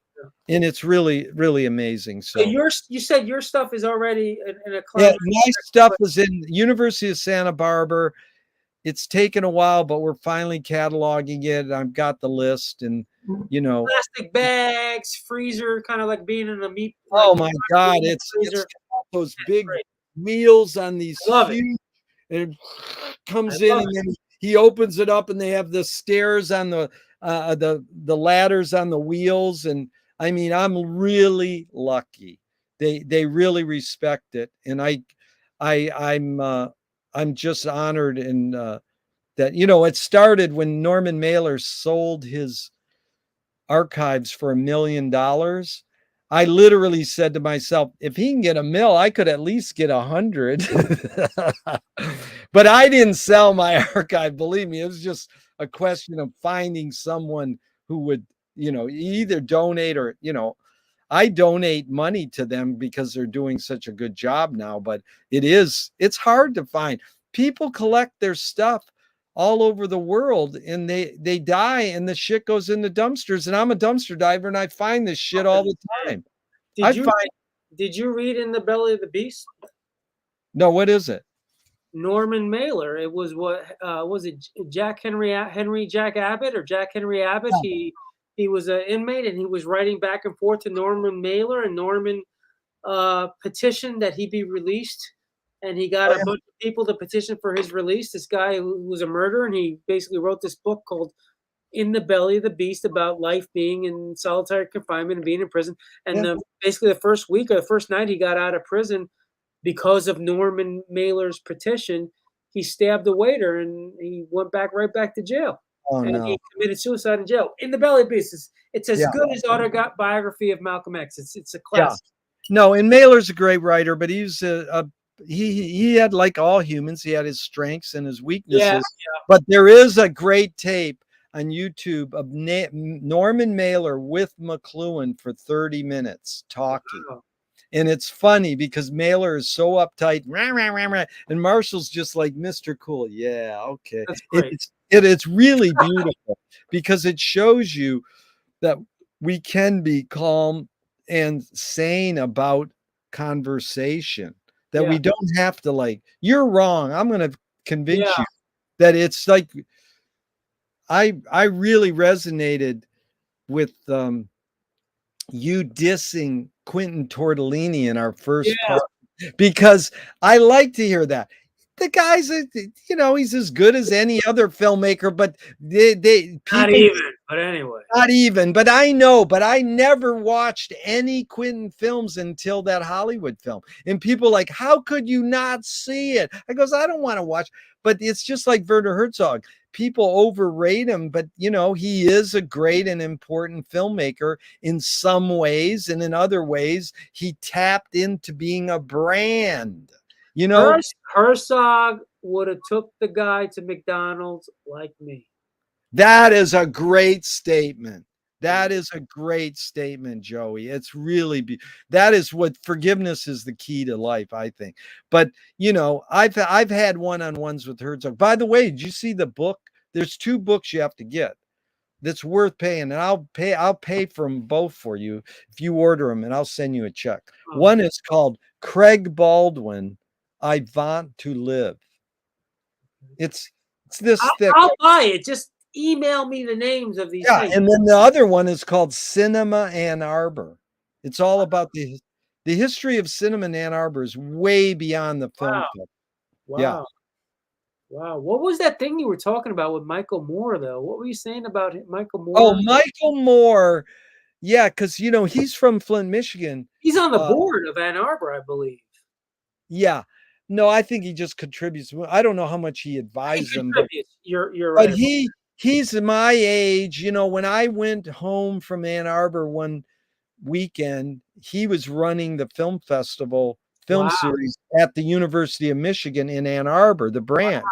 and it's really, really amazing. So you said your stuff is already in a yeah, cloud. my stuff is in University of Santa Barbara. It's taken a while, but we're finally cataloging it. I've got the list, and Plastic bags, freezer, kind of like being in a meat. Like oh my God, it's freezer. got those big Great. wheels on these I love it. huge, and it I comes in, love and then he opens it up, and they have the stairs on the ladders on the wheels, and I mean, I'm really lucky. They really respect it, and I'm just honored, and that it started when Norman Mailer sold his archives for $1 million. I literally said to myself, if he can get $1 million, I could at least get 100. But I didn't sell my archive. Believe me, it was just a question of finding someone who would, either donate or, I donate money to them because they're doing such a good job now. But it's hard to find. People collect their stuff all over the world, and they die, and the shit goes in the dumpsters, and I'm a dumpster diver, and I find this shit all the time. Did you read In the Belly of the Beast? No, what is it? Norman Mailer. It was was it Jack Jack Abbott or Jack Henry Abbott? He was an inmate, and he was writing back and forth to Norman Mailer, and Norman petitioned that he be released, and he got a bunch of people to petition for his release. This guy who was a murderer, and he basically wrote this book called In the Belly of the Beast about life being in solitary confinement and being in prison. And basically the first week or the first night he got out of prison, because of Norman Mailer's petition, he stabbed a waiter, and he went right back to jail. Oh, and no. he committed suicide in jail. In the Belly of the Beast. It's as good as autobiography of Malcolm X. It's a classic. No, and Mailer's a great writer, but he was he had, like all humans, he had his strengths and his weaknesses. But there is a great tape on YouTube of Norman Mailer with McLuhan for 30 minutes talking. Wow. And it's funny because Mailer is so uptight, and Marshall's just like Mr. Cool. Yeah, okay. That's great. It's really beautiful because it shows you that we can be calm and sane about conversation, that we don't have to like, you're wrong, I'm going to convince you that it's like, I really resonated with you dissing Quentin Tortellini in our first part, because I like to hear that. The guy's, he's as good as any other filmmaker, but not even. But I know, but I never watched any Quentin films until that Hollywood film. And people like, how could you not see it? I goes, I don't want to watch. But it's just like Werner Herzog. People overrate him, but he is a great and important filmmaker in some ways, and in other ways, he tapped into being a brand. Herzog would have took the guy to McDonald's like me. That is a great statement. That is a great statement, Joey. It's really that is what forgiveness is, the key to life, I think. But I've had one-on-ones with Herzog. By the way, did you see the book? There's 2 books you have to get that's worth paying, and I'll pay for them both for you if you order them, and I'll send you a check. One is called Craig Baldwin, I Want to Live. It's this thick. I'll buy it. Just email me the names of these things. And then the other one is called Cinema Ann Arbor. It's all about the history of cinema in Ann Arbor is way beyond the film club. Wow. Wow. What was that thing you were talking about with Michael Moore, though? What were you saying about Michael Moore? Oh, Michael Moore. Yeah, because, he's from Flint, Michigan. He's on the board of Ann Arbor, I believe. Yeah. No, I think he just contributes. I don't know how much he advises them. But, you're right. But he's my age. When I went home from Ann Arbor one weekend, he was running the film festival series at the University of Michigan in Ann Arbor, the branch.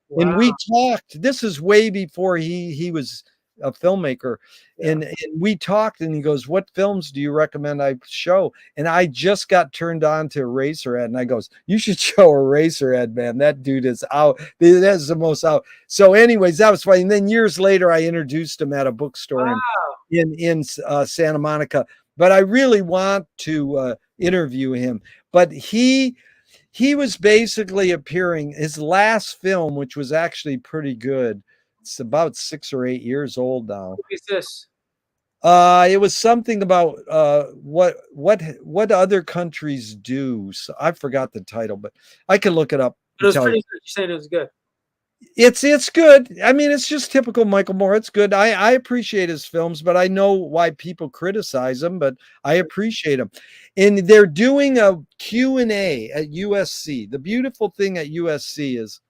Wow. And we talked. This is way before he was a filmmaker. And we talked, and he goes, what films do you recommend I show? And I just got turned on to Eraserhead, and I goes, you should show Eraserhead, man. That dude is out. That's the most out. So anyways, that was funny. And then years later, I introduced him at a bookstore in Santa Monica. but I really want to interview him. But he was basically appearing his last film, which was actually pretty good. It's about 6 or 8 years old now. What is this? It was something about what other countries do. So I forgot the title, but I can look it up. It was pretty good. You said it was good. It's good. I mean, it's just typical Michael Moore. It's good. I appreciate his films, but I know why people criticize him, but I appreciate him. And they're doing a Q&A at USC. The beautiful thing at USC is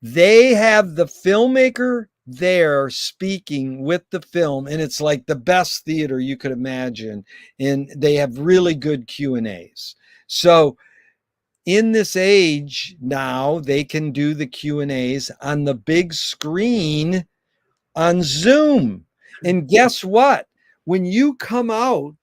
they have the filmmaker there speaking with the film, and it's like the best theater you could imagine. And they have really good Q&As. So in this age now, they can do the Q&As on the big screen on Zoom. And guess what? When you come out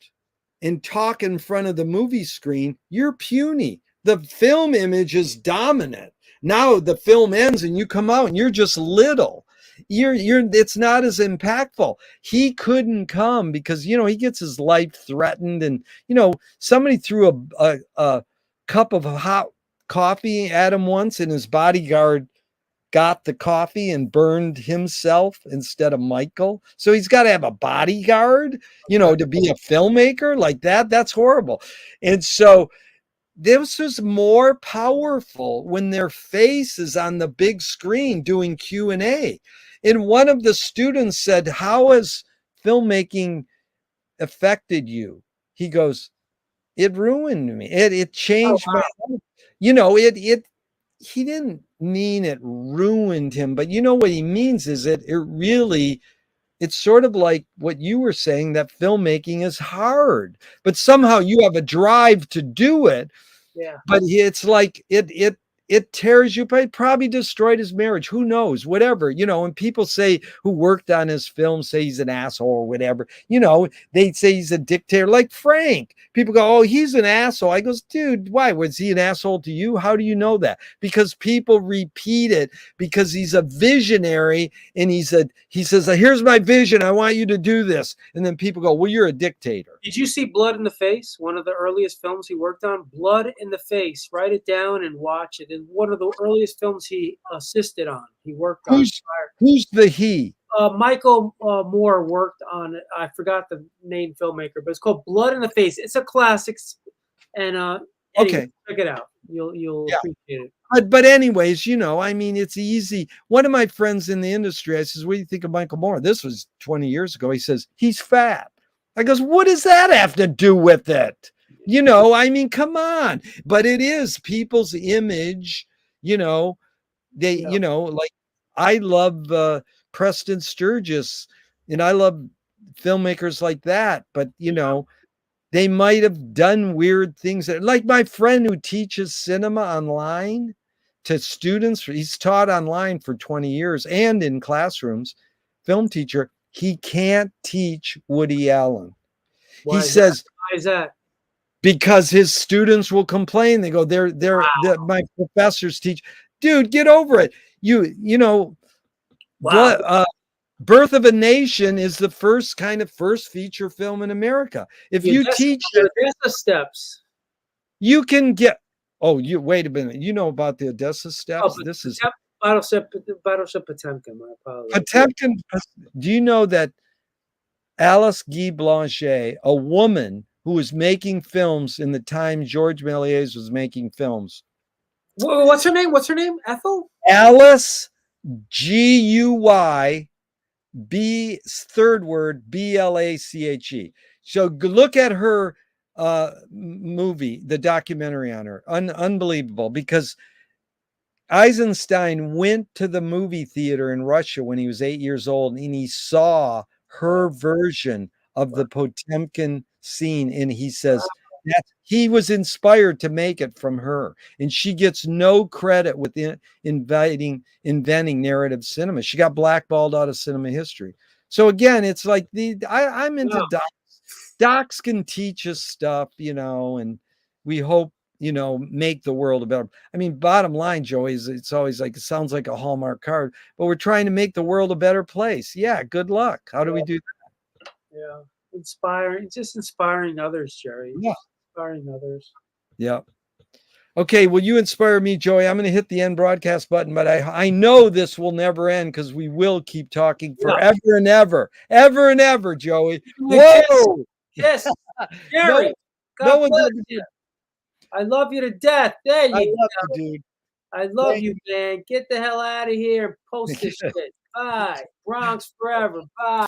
and talk in front of the movie screen, you're puny. The film image is dominant. Now the film ends and you come out and you're just little. It's not as impactful. He couldn't come because he gets his life threatened, and somebody threw a cup of hot coffee at him once, and his bodyguard got the coffee and burned himself instead of Michael. So he's got to have a bodyguard, to be a filmmaker like that. That's horrible. And so this is more powerful when their face is on the big screen doing Q&A. And one of the students said, "How has filmmaking affected you?" He goes, "It ruined me. It changed my life." He didn't mean it ruined him, but what he means is it's sort of like what you were saying, that filmmaking is hard, but somehow you have a drive to do it. Yeah. But it's like it tears you apart. It probably destroyed his marriage. Who knows? Whatever, and people say who worked on his film say he's an asshole or whatever, they say he's a dictator, like Frank. People go, "Oh, he's an asshole." I goes, "Dude, why? Was he an asshole to you? How do you know that?" Because people repeat it, because he's a visionary, and he says, "Here's my vision. I want you to do this." And then people go, "Well, you're a dictator." Did you see Blood in the Face? One of the earliest films he worked on. Blood in the Face. Write it down and watch it. It's one of the earliest films he assisted on. He worked on. Who's the he? Michael Moore worked on it. I forgot the main filmmaker, but it's called Blood in the Face. It's a classic, and anyway, Okay, check it out. You'll appreciate it. But anyways, I mean, it's easy. One of my friends in the industry, I says, "What do you think of Michael Moore?" This was 20 years ago. He says, "He's fat." I goes, "What does that have to do with it?" I mean, come on. But it is people's image, they, like I love Preston Sturgis, and I love filmmakers like that, but they might have done weird things. Like my friend who teaches cinema online to students, he's taught online for 20 years and in classrooms, film teacher. He can't teach Woody Allen. Why is that? Because his students will complain. They go, my professors teach. Dude, get over it. Wow. Birth of a Nation is the first feature film in America. If you teach it, Odessa Steps, you can get. Oh, wait a minute. You know about the Odessa Steps? This is Battleship Potemkin. My apologies. Potemkin. Do you know that Alice Guy Blanchet, a woman who was making films in the time George Méliès was making films? What's her name? Ethel? Alice Guy third word Blache. So look at her movie, the documentary on her. Unbelievable, because Eisenstein went to the movie theater in Russia when he was 8 years old, and he saw her version of the Potemkin scene, and he says that he was inspired to make it from her, and she gets no credit with inventing narrative cinema. She got blackballed out of cinema history. So again, it's like I'm into docs. Docs can teach us stuff, and we hope make the world a better. I mean, bottom line, Joey, is it's always like, it sounds like a Hallmark card, but we're trying to make the world a better place. Yeah, good luck. How do we do that? Yeah. inspiring, just inspiring others, Jerry. Yeah. Inspiring others. Yeah. Okay, well, you inspire me, Joey. I'm going to hit the end broadcast button, but I know this will never end because we will keep talking forever and ever, Joey. Whoa! Yes, No, Jerry. no God one's bless ever you. I love you to death. There I you love go. you, dude. I love Thank you, man. Get the hell out of here and post this shit. Bye. Bronx forever. Bye.